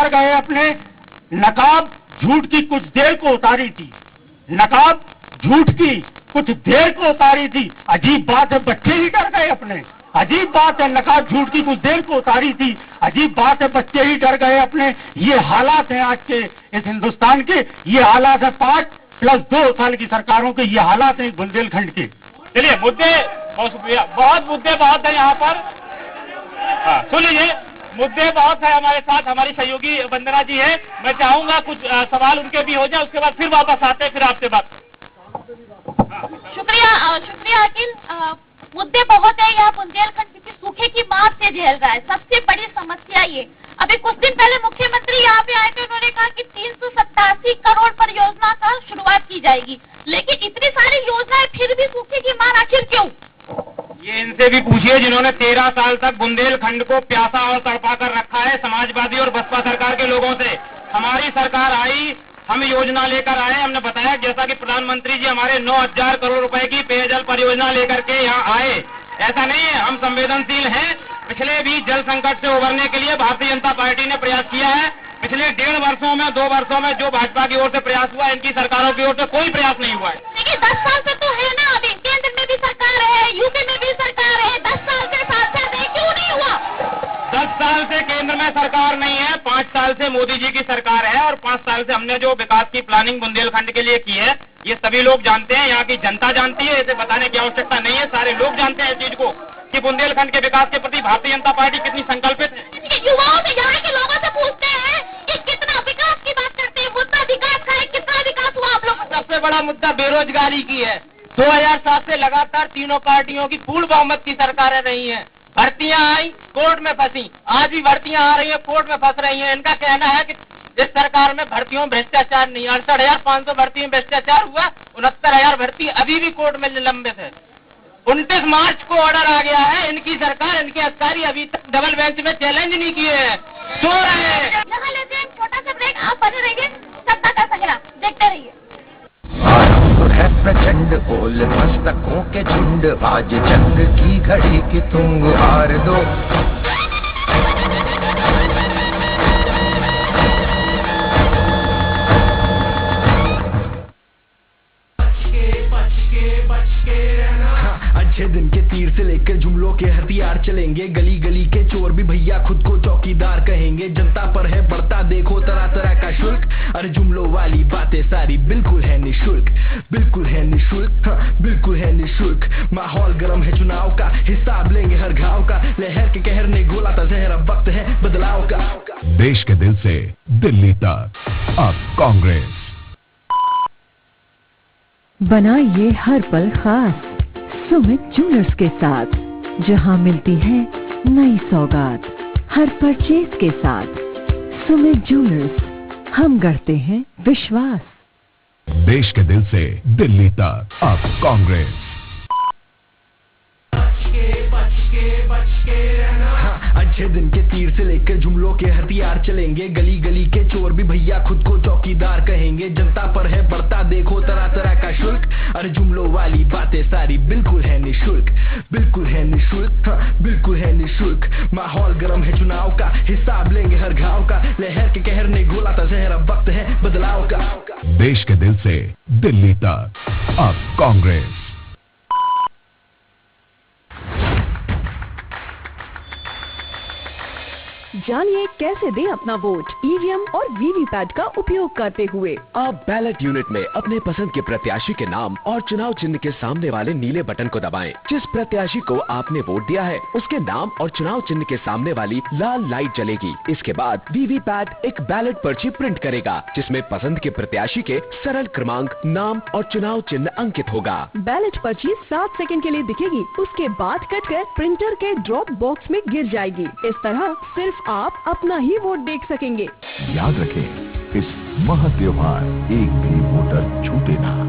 गए अपने, नकाब झूठ की कुछ देर को उतारी थी, अजीब बात है बच्चे ही डर गए अपने, नकाब झूठ की कुछ देर को उतारी थी, अजीब बात है बच्चे ही डर गए अपने। ये हालात हैं आज के इस हिंदुस्तान के, ये हालात है 5+2 साल की सरकारों के, ये हालात हैं बुंदेलखंड के। चलिए, मुद्दे बहुत है यहाँ पर। सुन लीजिए, मुद्दे बहुत है। हमारे साथ हमारी सहयोगी वंदना जी है। मैं चाहूंगा कुछ सवाल उनके भी हो जाए, उसके बाद फिर वापस आते हैं, फिर आपसे बात। शुक्रिया अखिल। मुद्दे बहुत है यहाँ बुंदेलखंड, क्योंकि सूखे की मार से झेल रहा है। सबसे बड़ी समस्या ये, अभी कुछ दिन पहले मुख्यमंत्री यहाँ पे आए थे, उन्होंने कहा कि 387 करोड़ परियोजना का शुरुआत की जाएगी, लेकिन इतनी सारी योजनाएं फिर भी सूखे की मार आखिर क्यों? ये इनसे भी पूछिए जिन्होंने 13 साल तक बुंदेलखंड को प्यासा और तड़पा कर रखा है, समाजवादी और बसपा सरकार के लोगों से। हमारी सरकार आई, हम योजना लेकर आए, हमने बताया जैसा कि प्रधानमंत्री जी हमारे 9,000 करोड़ रुपए की पेयजल परियोजना लेकर के यहाँ आए। ऐसा नहीं है, हम संवेदनशील हैं। पिछले भी जल संकट से उबरने के लिए भारतीय जनता पार्टी ने प्रयास किया है। पिछले 1.5 वर्षों में 2 वर्षों में जो भाजपा की ओर से प्रयास हुआ, इनकी सरकारों की ओर से कोई प्रयास नहीं हुआ है। देखिए, 10 साल से तो है ना, अभी केंद्र में भी सरकार है, यूपी में भी सरकार है, 10 साल से सांसद है, क्यों नहीं हुआ? 10 साल से केंद्र में सरकार नहीं है, 5 साल से मोदी जी की सरकार है और 5 साल से हमने जो विकास की प्लानिंग बुंदेलखंड के लिए की है, ये सभी लोग जानते हैं, यहाँ की जनता जानती है, इसे बताने की आवश्यकता नहीं है। सारे लोग जानते हैं इस चीज को कि बुंदेलखंड के विकास के प्रति भारतीय जनता पार्टी कितनी संकल्पित है। युवाओं से, यहाँ के लोगों से पूछते हैं कि कितना विकास की बात करते हैं, मुद्दा विकास का है, कितना विकास हुआ आप लोग? सबसे बड़ा मुद्दा बेरोजगारी की है। 2007 से लगातार तीनों पार्टियों की पूर्ण बहुमत की सरकारें रही हैं। भर्तियां आई, कोर्ट में फंसी, आज भी भर्तियां आ रही हैं, कोर्ट में फंस रही हैं। इनका कहना है कि इस सरकार में भर्तियों में भ्रष्टाचार नहीं। 68,500 भर्ती में भ्रष्टाचार हुआ, 69,000 भर्ती अभी भी कोर्ट में निलंबित है। 29 मार्च को ऑर्डर आ गया है, इनकी सरकार, इनके अधिकारी अभी तक डबल बेंच में चैलेंज नहीं किए हैं, सो रहे हैं। यहाँ लेते हैं छोटा सा ब्रेक, आप बने रहिए, सत्ता का संग्राम देखते रहिए। है प्रचंड ओल मस्तकों के झुंड, आज जंग की घड़ी की तुम हार दो। अच्छे दिन के तीर से लेकर जुमलों के हथियार चलेंगे, गली गली के चोर भी भैया खुद को चौकीदार कहेंगे। जनता पर है बढ़ता देखो तरह तरह का शुल्क, अरे जुमलों वाली बातें सारी बिल्कुल है निशुल्क, बिल्कुल है निशुल्क, बिल्कुल है निशुल्क। माहौल गर्म है चुनाव का, हिसाब लेंगे हर घाव का, लहर के कहर ने घोला था जहर, अब वक्त है बदलाव का। देश के दिल से दिल्ली तक अब कांग्रेस। बनाइए हर पल खास सुमित ज्वेलर्स के साथ, जहां मिलती है नई सौगात हर परचेज के साथ। सुमित ज्वेलर्स, हम करते हैं विश्वास। देश के दिल से दिल्ली तक अब कांग्रेस। अच्छे दिन के तीर से लेकर जुमलों के हथियार चलेंगे, गली गली के चोर भी भैया खुद को चौकीदार कहेंगे। जनता पर है बढ़ता देखो तरह तरह का शुल्क, अरे जुमलों वाली बातें सारी बिल्कुल है निशुल्क, बिल्कुल है निशुल्क, बिल्कुल है निशुल्क। माहौल गर्म है चुनाव का, हिसाब लेंगे हर घाव का, लहर के कहर ने घोला था जहर, अब वक्त है बदलाव का। देश के दिल से दिल्ली तक अब कांग्रेस। जानिए कैसे दें अपना वोट ईवीएम और वीवीपैट का उपयोग करते हुए। आप बैलेट यूनिट में अपने पसंद के प्रत्याशी के नाम और चुनाव चिन्ह के सामने वाले नीले बटन को दबाएं। जिस प्रत्याशी को आपने वोट दिया है उसके नाम और चुनाव चिन्ह के सामने वाली लाल लाइट जलेगी। इसके बाद वीवीपैट एक बैलेट पर्ची प्रिंट करेगा जिसमें पसंद के प्रत्याशी के सरल क्रमांक, नाम और चुनाव चिन्ह अंकित होगा। बैलेट पर्ची 7 सेकंड के लिए दिखेगी, उसके बाद कटकर प्रिंटर के ड्रॉप बॉक्स में गिर जाएगी। इस तरह सिर्फ आप अपना ही वोट देख सकेंगे। याद रखें, इस महा त्योहार एक भी वोटर छूटे ना।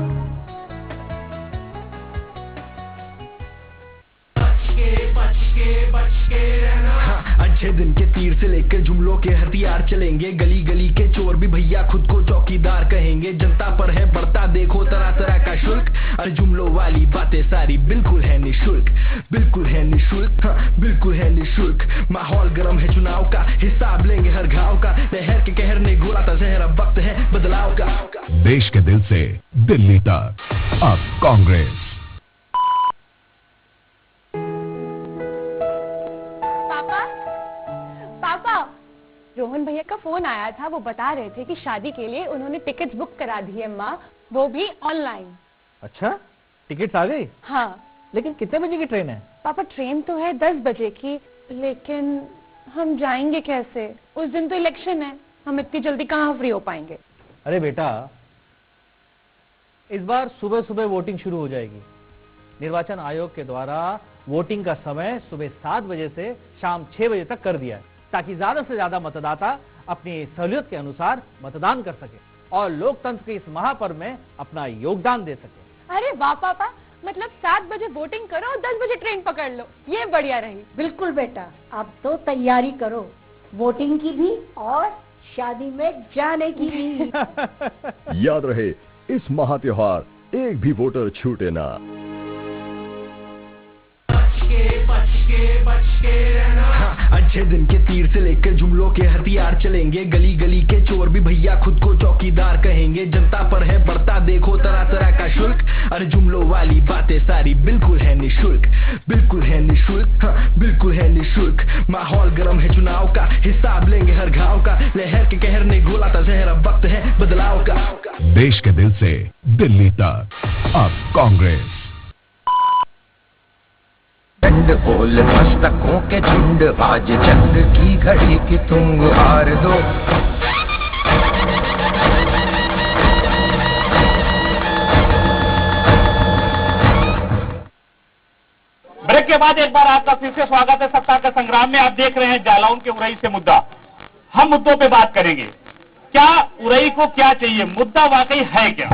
अच्छे दिन के तीर से लेकर जुमलों के हथियार चलेंगे, गली गली के चोर भी भैया खुद को चौकीदार कहेंगे। जनता पर है बढ़ता देखो तरह तरह का शुल्क, अरे जुमलों वाली बातें सारी बिल्कुल है निशुल्क, बिल्कुल है निशुल्क, बिल्कुल है निशुल्क। माहौल गर्म है चुनाव का, हिसाब लेंगे हर घाव का, लहर के कहर ने घोला था जहर, अब वक्त है बदलाव का। देश के दिल से दिल्ली तक अब कांग्रेस। रोहन भैया का फोन आया था, वो बता रहे थे कि शादी के लिए उन्होंने टिकट्स बुक करा दी है माँ, वो भी ऑनलाइन। अच्छा, टिकट्स आ गई? हाँ। लेकिन कितने बजे की ट्रेन है? पापा ट्रेन तो है 10 बजे की, लेकिन हम जाएंगे कैसे? उस दिन तो इलेक्शन है, हम इतनी जल्दी कहाँ फ्री हो पाएंगे? अरे बेटा, इस बार सुबह सुबह वोटिंग शुरू हो जाएगी। निर्वाचन आयोग के द्वारा वोटिंग का समय सुबह 7 बजे से शाम 6 बजे तक कर दिया है, ताकि ज्यादा से ज्यादा मतदाता अपनी सहूलियत के अनुसार मतदान कर सके और लोकतंत्र के इस महापर्व में अपना योगदान दे सके। अरे वाह पापा, मतलब 7 बजे वोटिंग करो और 10 बजे ट्रेन पकड़ लो, ये बढ़िया रही। बिल्कुल बेटा, अब तो तैयारी करो, वोटिंग की भी और शादी में जाने की भी। याद रहे, इस महा त्योहार एक भी वोटर छूटे ना। अच्छे दिन के तीर से लेकर जुमलों के हथियार चलेंगे, गली गली के चोर भी भैया खुद को चौकीदार कहेंगे। जनता पर है बढ़ता देखो तरह तरह का शुल्क, अरे जुमलों वाली बातें सारी बिल्कुल है निशुल्क, बिल्कुल है निशुल्क, हाँ बिल्कुल है निशुल्क। माहौल गर्म है चुनाव का, हिसाब लेंगे हर घाव का, लहर के कहर ने घोला था जहर, अब वक्त है बदलाव का। देश के दिल से दिल्ली तक अब कांग्रेस। झंड बोल मस्तकों के झुंड, आज जंग की घड़ी की तुम हार दो। ब्रेक के बाद एक बार आपका फिर से स्वागत है सत्ता के संग्राम में। आप देख रहे हैं जालौन के उरई से मुद्दा। हम मुद्दों पे बात करेंगे। क्या उरई को क्या चाहिए, मुद्दा वाकई है क्या?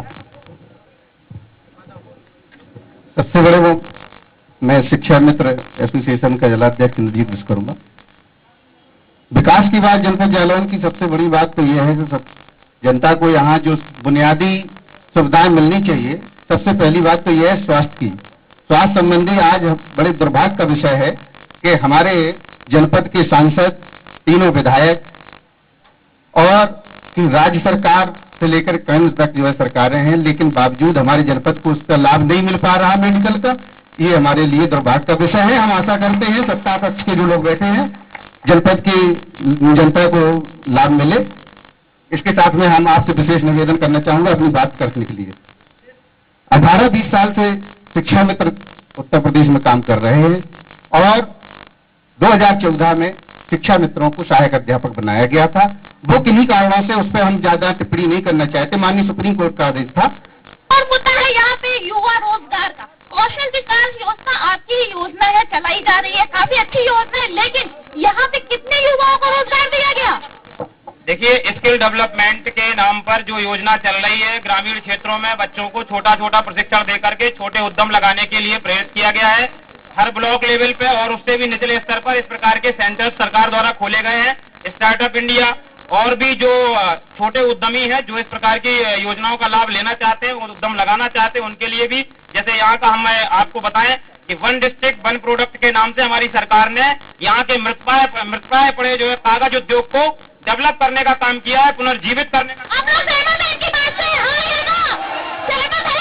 सबसे बड़े वो मैं शिक्षा मित्र एसोसिएशन का जिलाध्यक्ष इंद्रजीत करूंगा। विकास की बात जनपद जालौन की सबसे बड़ी बात तो यह है कि सब जनता को यहाँ जो बुनियादी सुविधाएं मिलनी चाहिए, सबसे पहली बात तो यह है स्वास्थ्य की। स्वास्थ्य संबंधी आज बड़े दुर्भाग्य का विषय है कि हमारे जनपद के सांसद, तीनों विधायक और कि राज्य सरकार से लेकर केंद्र तक जो है सरकारें हैं, लेकिन बावजूद हमारे जनपद को उसका लाभ नहीं मिल पा रहा मेडिकल का। ये हमारे लिए दुर्भाग्य का विषय है। हम आशा करते हैं सत्ता पक्ष के जो लोग बैठे हैं जनपद की जनता को लाभ मिले। इसके साथ में हम आपसे विशेष निवेदन करना चाहूंगा अपनी बात करने के लिए। 18-20 साल से शिक्षा मित्र उत्तर प्रदेश में काम कर रहे हैं और 2014 में शिक्षा मित्रों को सहायक अध्यापक बनाया गया था। वो किन्हीं कारणों से उस पर हम ज्यादा टिप्पणी नहीं करना चाहते, माननीय सुप्रीम कोर्ट का आदेश था। और मुद्दा है यहाँ पे युवा रोजगार का। कौशल विकास योजना आपकी ही योजना है, चलाई जा रही है, काफी अच्छी योजना है, लेकिन यहाँ पे कितने युवाओं को रोजगार दिया गया? देखिए, स्किल डेवलपमेंट के नाम पर जो योजना चल रही है, ग्रामीण क्षेत्रों में बच्चों को छोटा छोटा प्रशिक्षण देकर के छोटे उद्यम लगाने के लिए प्रेरित किया गया है। हर ब्लॉक लेवल पे और उससे भी निचले स्तर पर इस प्रकार के सेंटर्स सरकार द्वारा खोले गए हैं। स्टार्टअप इंडिया और भी जो छोटे उद्यमी हैं जो इस प्रकार की योजनाओं का लाभ लेना चाहते हैं, उद्यम लगाना चाहते हैं, उनके लिए भी जैसे यहाँ का हम आपको बताएं कि 1 डिस्ट्रिक्ट 1 प्रोडक्ट के नाम से हमारी सरकार ने यहाँ के मृतप्राय पड़े जो है कागज उद्योग को डेवलप करने का काम किया है, पुनर्जीवित करने का। आप लोग सहमत हैं इनकी बात से? हाँ या ना? सहमत है?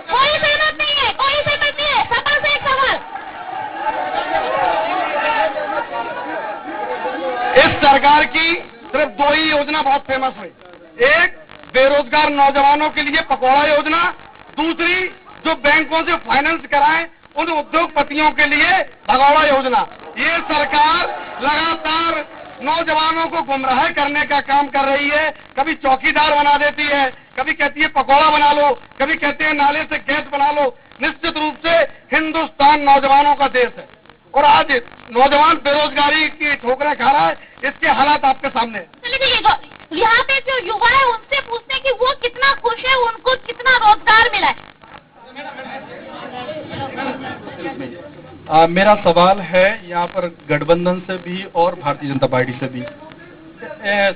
कोई सहमत नहीं है, कोई सहमत नहीं है। सपा से एक सवाल। इस सरकार की सिर्फ 2 ही योजना बहुत फेमस हुई। एक बेरोजगार नौजवानों के लिए पकौड़ा योजना, दूसरी जो बैंकों से फाइनेंस कराएं उन उद्योगपतियों के लिए भगौड़ा योजना। ये सरकार लगातार नौजवानों को गुमराह करने का काम कर रही है। कभी चौकीदार बना देती है, कभी कहती है पकौड़ा बना लो, कभी कहते हैं नाले से गैस बना लो। निश्चित रूप से हिंदुस्तान नौजवानों का देश है और आज नौजवान बेरोजगारी की ठोकरें खा रहा है। इसके हालात आपके सामने हैं। चलिए, यहाँ पे जो युवा है उनसे पूछते हैं कि वो कितना खुश है, उनको कितना रोजगार मिला है। मेरा सवाल है यहाँ पर गठबंधन से भी और भारतीय जनता पार्टी से भी।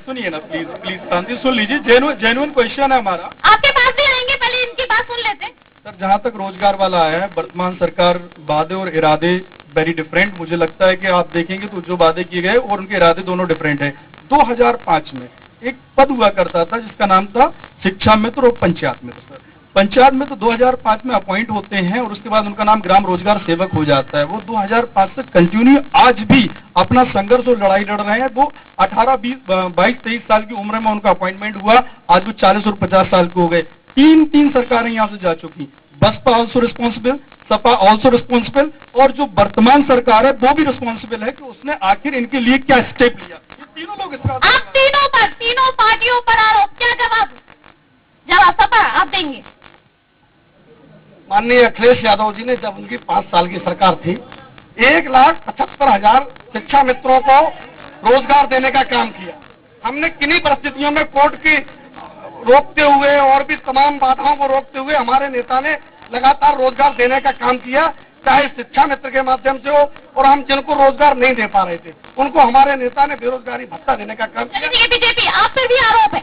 सुनिए ना प्लीज शांति सुन लीजिए। जेन्युइन क्वेश्चन है हमारा। आपके पास भी आएंगे, पहले इनकी बात सुन लेते हैं। सर, जहाँ तक रोजगार वाला है, वर्तमान सरकार वादे और इरादे वेरी डिफरेंट। मुझे लगता है कि आप देखेंगे तो जो वादे किए गए और उनके इरादे दोनों डिफरेंट है। 2005 में एक पद हुआ करता था जिसका नाम था शिक्षा मित्र और पंचायत मित्र। सर, पंचायत मित्र 2005 में अपॉइंट होते हैं और उसके बाद उनका नाम ग्राम रोजगार सेवक हो जाता है। वो 2005 से कंटिन्यू आज भी अपना संघर्ष और लड़ाई लड़ रहे हैं। वो 18, 20, 22, 23 साल की उम्र में उनका अपॉइंटमेंट हुआ, आज वो 40 और 50 साल के हो गए। तीन सरकारें यहाँ से जा चुकी। Baspa also responsible, Sapa also responsible, और जो वर्तमान सरकार है वो भी रिस्पॉन्सिबल है कि उसने आखिर इनके लिए क्या स्टेप लिया। ये तीनों लोग आप तीनों पार्टियों पर आरोप, क्या जवाब सपा आप देंगे? माननीय अखिलेश यादव जी ने जब उनकी 5 साल की सरकार थी, 1,75,000 शिक्षा मित्रों को रोजगार देने का काम किया। हमने किन्हीं परिस्थितियों में कोर्ट की रोकते हुए और भी तमाम बाधाओं को रोकते हुए हमारे नेता ने लगातार रोजगार देने का काम किया, चाहे शिक्षा मित्र के माध्यम से हो, और हम जिनको रोजगार नहीं दे पा रहे थे उनको हमारे नेता ने बेरोजगारी भत्ता देने का काम किया। बीजेपी आप पर भी आरोप है।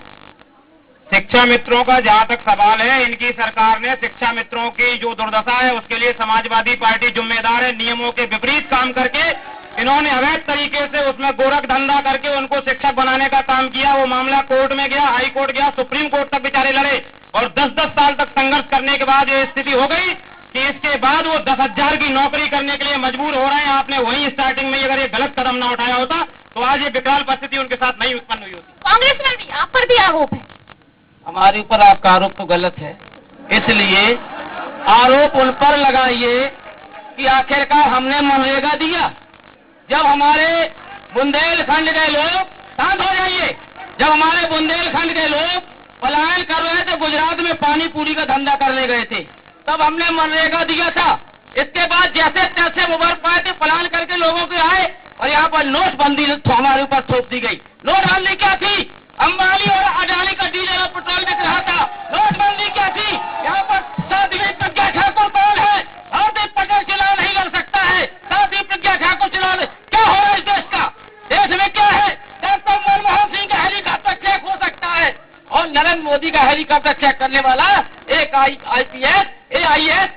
शिक्षा मित्रों का जहाँ तक सवाल है, इनकी सरकार ने शिक्षा मित्रों की जो दुर्दशा है उसके लिए समाजवादी पार्टी जिम्मेदार है। नियमों के विपरीत काम करके इन्होंने अवैध तरीके से उसमें गोरख धंधा करके उनको शिक्षक बनाने का काम किया। वो मामला कोर्ट में गया, हाई कोर्ट गया, सुप्रीम कोर्ट तक बेचारे लड़े और 10-10 साल तक संघर्ष करने के बाद ये स्थिति हो गई कि इसके बाद वो 10,000 की नौकरी करने के लिए मजबूर हो रहे हैं। आपने वहीं स्टार्टिंग में अगर ये गलत कदम ना उठाया होता तो आज ये विकराल परिस्थिति उनके साथ नहीं उत्पन्न हुई होती। कांग्रेस में भी आप पर भी आरोप है। हमारे ऊपर आपका आरोप तो गलत है, इसलिए आरोप उन पर लगाइए कि आखिरकार हमने मनरेगा दिया। जब हमारे बुंदेलखंड के लोग, शांत हो जाइए, जब हमारे बुंदेलखंड के लोग पलायन कर रहे थे, गुजरात में पानी पूरी का धंधा करने गए थे, तब हमने मनरेगा दिया था। इसके बाद जैसे तैसे उभर पाए थे, पलायन करके लोगों के आए और यहाँ पर नोटबंदी हमारे ऊपर थोप दी गई। नोटबंदी क्या थी? अंबानी और अडानी का डीजल और पेट्रोल बिक रहा था। नोटबंदी क्या थी? यहाँ पर साध्वी प्रज्ञा ठाकुर कौन है? हार्दिक पटेल चुनाव नहीं लड़ सकता है, साध्वी प्रज्ञा ठाकुर चुनाव। क्या हो रहा है इस देश का? देश में क्या है? डॉक्टर मनमोहन सिंह का हेलीकॉप्टर चेक हो सकता है और नरेंद्र मोदी का हेलीकॉप्टर चेक करने वाला एक IPS, AIS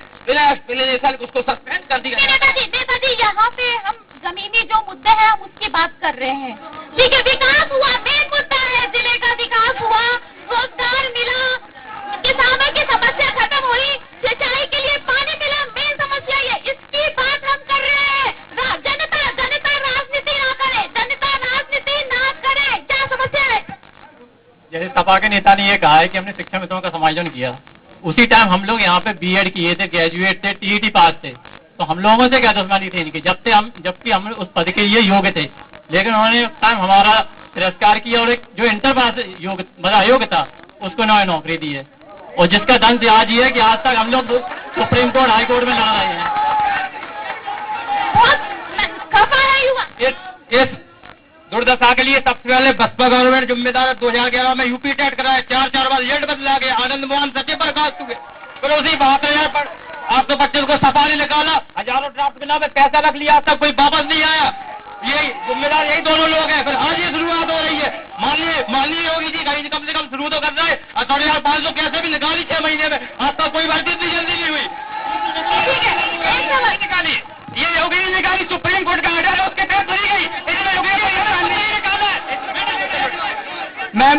उसको सस्पेंड कर दिया। नेताजी, यहाँ पे हम जमीनी जो मुद्दे हैं हम उसकी बात कर रहे हैं। ठीक है, विकास हुआ, मेन मुद्दा है, जिले का विकास हुआ, रोजगार मिला, किसानों की समस्या खत्म हुई, सिंचाई के लिए पानी मिला, मेन समस्या ये, इसकी बात हम कर रहे हैं। जनता राजनीति ना करे, जनता राजनीति ना करे, क्या समस्या है? जैसे सपा के नेता ने ये कहा है कि हमने शिक्षा मित्रों का समायोजन किया, उसी टाइम हम लोग यहाँ पे B.Ed किए थे, ग्रेजुएट थे, TET पास थे, तो हम लोगों से क्या दुश्मनी थी इनकी, जबकि हम उस पद के लिए योग्य थे। लेकिन उन्होंने टाइम हमारा तिरस्कार किया और एक जो इंटर पास अयोग्य था उसको नौकरी दी है। और जिसका दंश आज ये है कि आज तक हम लोग सुप्रीम कोर्ट, हाई कोर्ट में लड़ रहे हैं। इस दुर्दशा के लिए सबसे पहले बसपा गवर्नमेंट जिम्मेदार है। 2011 में यूपी टेट कराया, 4 बार रिजल्ट बदला गया, आनंद मोहन सचिव बर्खास्त हुए, फिर उसी 72,000 पर आपके बच्चे को सफा नहीं निकाला, हजारों ड्राफ्ट के नाम पे पैसा रख लिया, अब तक कोई वापस नहीं आया। ये जिम्मेदार यही दोनों लोग हैं। फिर आज ये शुरुआत हो रही है, माननीय योगी जी कहीं कम से कम शुरू तो कर रहे हैं। 18,500 कैसे भी निकाली 6 महीने में, आज तक कोई भर्ती इतनी जल्दी नहीं हुई। निकाली ये योगी ने निकाली, सुप्रीम कोर्ट का ऑर्डर है उसके तहत भरी गई, इन्होंने योगी ने निकाला। मैम,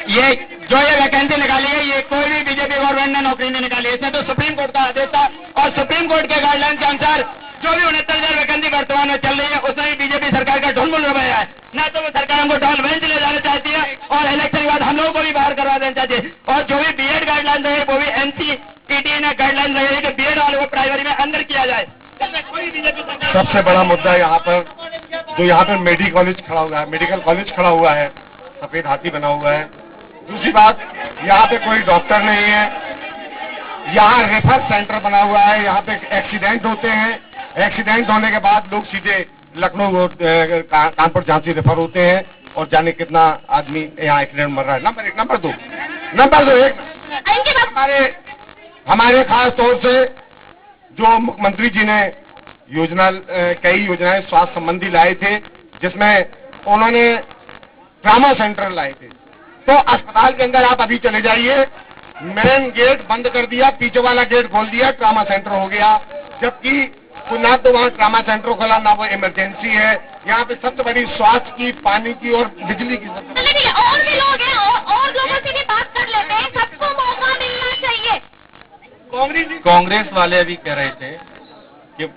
ये जो ये वैकेंसी निकाली है, ये कोई भी बीजेपी गवर्नमेंट ने नौकरी नहीं निकाली, इसमें तो सुप्रीम कोर्ट का आदेश था और सुप्रीम कोर्ट के गाइडलाइन के अनुसार जो भी 69,000 वैकेंसी वर्तमान में चल रही है उसमें भी बीजेपी सरकार का ढोल रवैया है। न तो वो सरकार हमको डॉल बेंच ले जाना चाहती है और इलेक्शन के बाद हम लोगों को भी बाहर करवा देना चाहती है। और जो भी B.Ed गाइडलाइन रहे वो भी NCTT ने गाइडलाइन रही है कि B.Ed वालों को प्राइमरी में अंदर किया जाए। सबसे बड़ा मुद्दा यहाँ पर जो यहाँ पर मेडिकल कॉलेज खड़ा हुआ है, सफेद हाथी बना हुआ है। दूसरी बात, यहाँ पे कोई डॉक्टर नहीं है, यहाँ रेफर सेंटर बना हुआ है, यहाँ पे एक्सीडेंट होते हैं, एक्सीडेंट होने के बाद लोग सीधे लखनऊ कानपुर झांसी रेफर होते हैं और जाने कितना आदमी यहाँ एक्सीडेंट मर रहा है। नंबर 1, नंबर 2 हमारे खास तौर से जो मुख्यमंत्री जी ने कई योजनाएं स्वास्थ्य संबंधी लाए थे, जिसमें उन्होंने ट्रामा सेंटर लाए थे। तो अस्पताल के अंदर आप अभी चले जाइए, मेन गेट बंद कर दिया, पीछे वाला गेट खोल दिया, ट्रामा सेंटर हो गया। जबकि ना तो वहाँ ट्रामा सेंटर खोला, ना वो इमरजेंसी है। यहाँ पे सबसे बड़ी स्वास्थ्य की, पानी की और बिजली की और भी लोग हैं और लोगों से भी बात कर लेते हैं, सबको मौका मिलना चाहिए। कांग्रेस वाले अभी कह रहे थे कि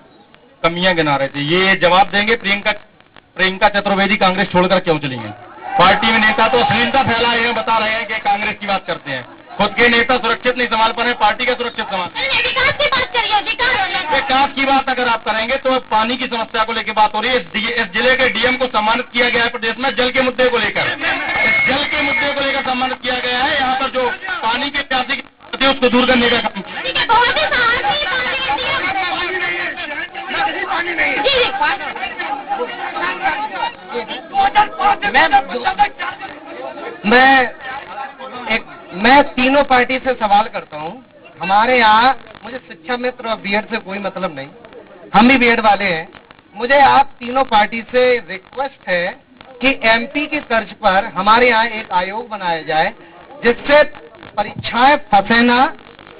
कमियां गिना रहे थे, ये जवाब देंगे प्रियंका चतुर्वेदी कांग्रेस छोड़कर क्यों चली हैं? पार्टी में नेता तो अश्लीलता फैला रहे हैं, बता रहे हैं कि कांग्रेस की बात करते हैं, खुद के नेता सुरक्षित नहीं संभाल पा रहे, पार्टी का सुरक्षित संभाल। विकास की बात करिए, विकास की बात अगर आप करेंगे तो पानी की समस्या को लेकर बात हो रही है। इस जिले के डीएम को सम्मानित किया गया है प्रदेश में जल के मुद्दे को लेकर, जल के मुद्दे को लेकर सम्मानित किया गया है। यहाँ पर जो पानी की प्यासी की उसको दूर करने का काम। मैं तीनों पार्टी से सवाल करता हूँ। हमारे यहाँ मुझे शिक्षा मित्र और B.Ed से कोई मतलब नहीं, हम भी B.Ed वाले हैं। मुझे आप तीनों पार्टी से रिक्वेस्ट है कि MP की तर्ज पर हमारे यहाँ एक आयोग बनाया जाए जिससे परीक्षाएं फंसे ना,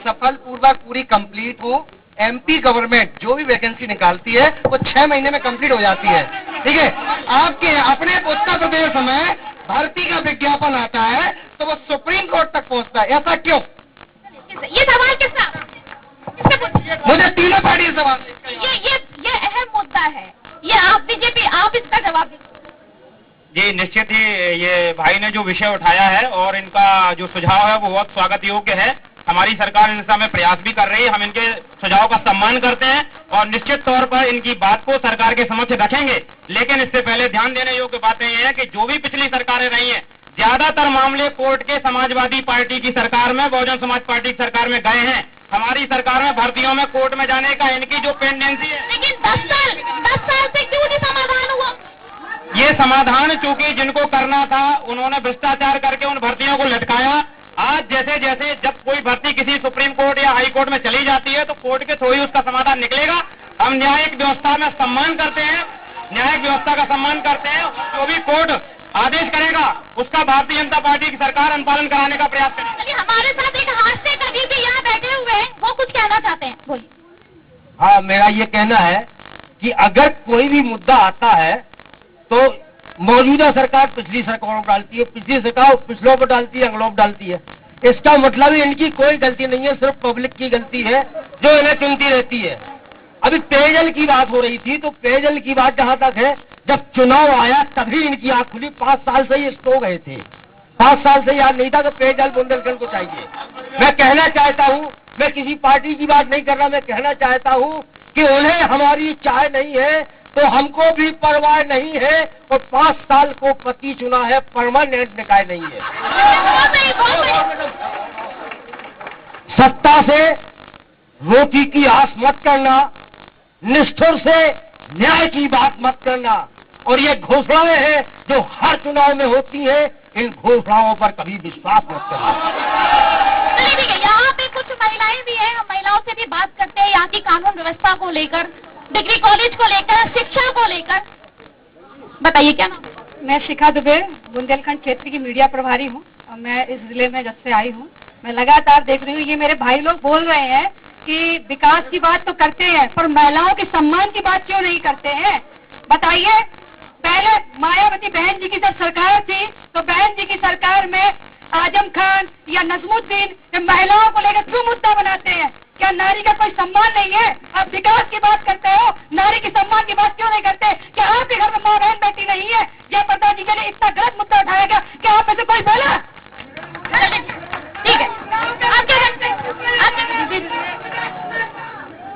सफल पूर्वक पूरी कंप्लीट हो। एमपी गवर्नमेंट जो भी वैकेंसी निकालती है वो 6 महीने में कंप्लीट हो जाती है, ठीक है। आपके अपने उत्तर प्रदेश में भर्ती का विज्ञापन आता है तो वो सुप्रीम कोर्ट तक पहुंचता है, ऐसा क्यों? ये सवाल किसका? मुझे तीनों पार्टी सवाल। ये अहम मुद्दा है, ये आप बीजेपी, आप इसका जवाब दीजिए। जी निश्चित ही ये भाई ने जो विषय उठाया है और इनका जो सुझाव है वो बहुत स्वागत योग्य है। हमारी सरकार इन दिशा में प्रयास भी कर रही है, हम इनके सुझाव का सम्मान करते हैं और निश्चित तौर पर इनकी बात को सरकार के समक्ष रखेंगे। लेकिन इससे पहले ध्यान देने योग्य बातें ये है कि जो भी पिछली सरकारें रही हैं, ज्यादातर मामले कोर्ट के समाजवादी पार्टी की सरकार में, बहुजन समाज पार्टी की सरकार में गए हैं। हमारी सरकार में भर्तियों में कोर्ट में जाने का इनकी जो पेंडेंसी है, लेकिन 10 साल से क्यों नहीं समाधान हुआ? ये समाधान चूंकि जिनको करना था उन्होंने भ्रष्टाचार करके उन भर्तियों को लटकाया। आज जैसे जैसे जब कोई भर्ती किसी सुप्रीम कोर्ट या हाई कोर्ट में चली जाती है तो कोर्ट के थ्रू ही उसका समाधान निकलेगा। हम न्यायिक व्यवस्था में सम्मान करते हैं, न्यायिक व्यवस्था का सम्मान करते हैं। जो भी कोर्ट आदेश करेगा उसका भारतीय जनता पार्टी की सरकार अनुपालन कराने का प्रयास करेगी। हमारे साथ एक हास्य कवि भी यहाँ बैठे हुए हैं, वो कुछ कहना चाहते हैं, बोलिए। हाँ, मेरा ये कहना है कि अगर कोई भी मुद्दा आता है तो मौजूदा सरकार पिछली सरकारों पर डालती है, पिछली सरकार पिछलों पर डालती है, अगलों पर डालती है। इसका मतलब ही इनकी कोई गलती नहीं है, सिर्फ पब्लिक की गलती है जो इन्हें चुनती रहती है। अभी पेयजल की बात हो रही थी तो पेयजल की बात जहाँ तक है, जब चुनाव आया तभी इनकी आंख खुली। 5 साल से ये स्टो गए थे, 5 साल से याद नहीं था कि पेयजल बुंदेलखंड को चाहिए। मैं कहना चाहता हूँ, मैं किसी पार्टी की बात नहीं कर रहा, मैं कहना चाहता हूँ कि उन्हें हमारी चाह नहीं है तो हमको भी परवाह नहीं है। और 5 साल को पति चुना है, परमानेंट निकाय नहीं है। सत्ता से रोटी की आस मत करना, निष्ठुर से न्याय की बात मत करना। और ये घोषणाएं हैं जो हर चुनाव में होती हैं, इन घोषणाओं पर कभी विश्वास मत करना। ठीक है, यहाँ पे कुछ महिलाएं भी हैं, हम महिलाओं से भी बात करते हैं यहाँ की कानून व्यवस्था को लेकर, डिग्री कॉलेज को लेकर, शिक्षा को लेकर। बताइए क्या नाम? मैं शिखा दुबे, बुंदेलखंड क्षेत्र की मीडिया प्रभारी हूँ और मैं इस जिले में जब से आई हूँ मैं लगातार देख रही हूँ ये मेरे भाई लोग बोल रहे हैं कि विकास की बात तो करते हैं पर महिलाओं के सम्मान की बात क्यों नहीं करते हैं। बताइए, पहले मायावती बहन जी की जब सरकार थी तो बहन जी की सरकार में आजम खान या नजमुद्दीन महिलाओं को लेकर क्यों मुद्दा बनाते हैं? क्या नारी का कोई सम्मान नहीं है? आप विकास की बात करते हो, नारी के सम्मान की बात क्यों नहीं करते? क्या आपके घर में माँ बहन बेटी नहीं है? जयप्रदा जी के लिए इतना गलत मुद्दा उठाया गया, क्या आप में से कोई बोला? ठीक है,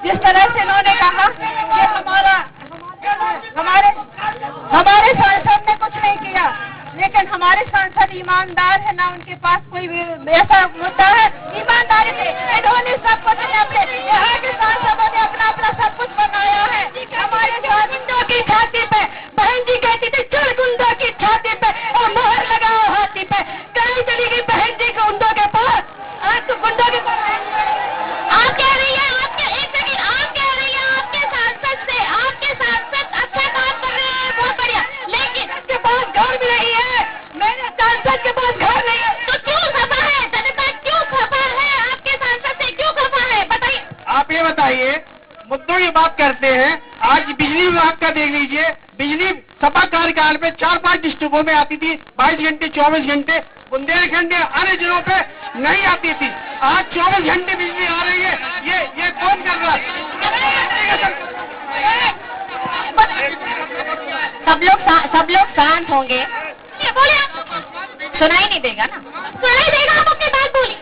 जिस तरह से उन्होंने कहा कि हमारे सांसद ने कुछ नहीं किया, लेकिन हमारे सांसद ईमानदार है ना, उनके पास कोई ऐसा मुद्दा है। ईमानदारी से इन्होंने सब कुछ यहाँ के सांसदों ने अपना अपना सब कुछ बनाया है। हमारे गुंडों की छाती पे बहन जी कहती थी, चढ़ गुंडों की छाती पे और मोहर लगाओ हाथी पे। कहीं चली गई बहन जी गुंडों के पास, आज तो गुंडों के पास। आप कह रही है, एक सेकंड, आप कह रही है आपके सांसद से, आपके सांसद अच्छा काम कर रहे हैं, बहुत बढ़िया, लेकिन उसके पास घर भी नहीं है। मेरे सांसद के पास घर नहीं है तो क्यों खफा है? जनता क्यों खफा है? आपके सांसद से क्यों खफा है? बताइए। आप ये बताइए, मुद्दों की बात करते हैं, आज बिजली विभाग का देख लीजिए, बिजली सपा कार्यकाल में 4-5 डिस्ट्रिक्टों में आती थी, 22 घंटे 24 घंटे। बुंदेलखंड में अन्य जिलों पे नहीं आती थी, आज 24 घंटे बिजली आ रही है। ये कौन कर रहा है? सब लोग शांत होंगे, बोलिए। सुनाई नहीं देगा ना? सुनाई देगा, आप अपनी बात बोलिए।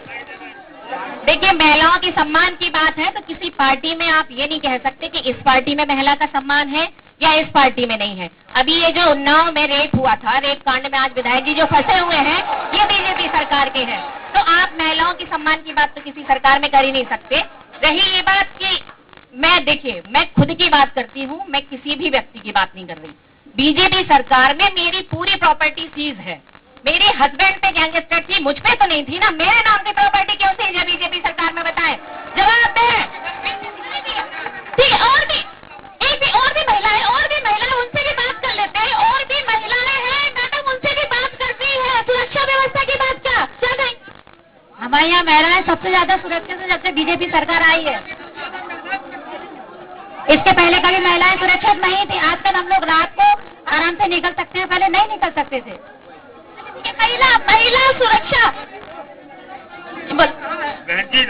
देखिए, महिलाओं की सम्मान की बात है तो किसी पार्टी में आप ये नहीं कह सकते कि इस पार्टी में महिला का सम्मान है या इस पार्टी में नहीं है। अभी ये जो उन्नाव में रेप हुआ था, रेप कांड में आज विधायक जी जो फंसे हुए हैं, ये बीजेपी सरकार के हैं। तो आप महिलाओं की सम्मान की बात तो किसी सरकार में कर ही नहीं सकते। रही ये बात कि देखिए, मैं खुद की बात करती हूँ, मैं किसी भी व्यक्ति की बात नहीं कर रही। बीजेपी सरकार में मेरी पूरी प्रॉपर्टी सीज है। मेरे हस्बैंड पे गैंगस्टर थी, मुझ पे तो नहीं थी ना। मेरे नाम की प्रॉपर्टी क्यों सीज है बीजेपी सरकार में? बताएं, जवाब दें। ठीक है, और भी महिलाएं, उनसे भी बात कर लेते हैं। और भी महिलाएं हैं मैडम, उनसे भी बात करती है। सुरक्षा व्यवस्था की बात क्या कहेंगे? हमारे यहाँ महिलाएं सबसे ज्यादा सुरक्षित है जब से बीजेपी सरकार आई है। इसके पहले कभी महिलाएं सुरक्षित नहीं थी। आजकल हम लोग रात को आराम से निकल सकते हैं, पहले नहीं निकल सकते थे। महिला सुरक्षा बहन जी,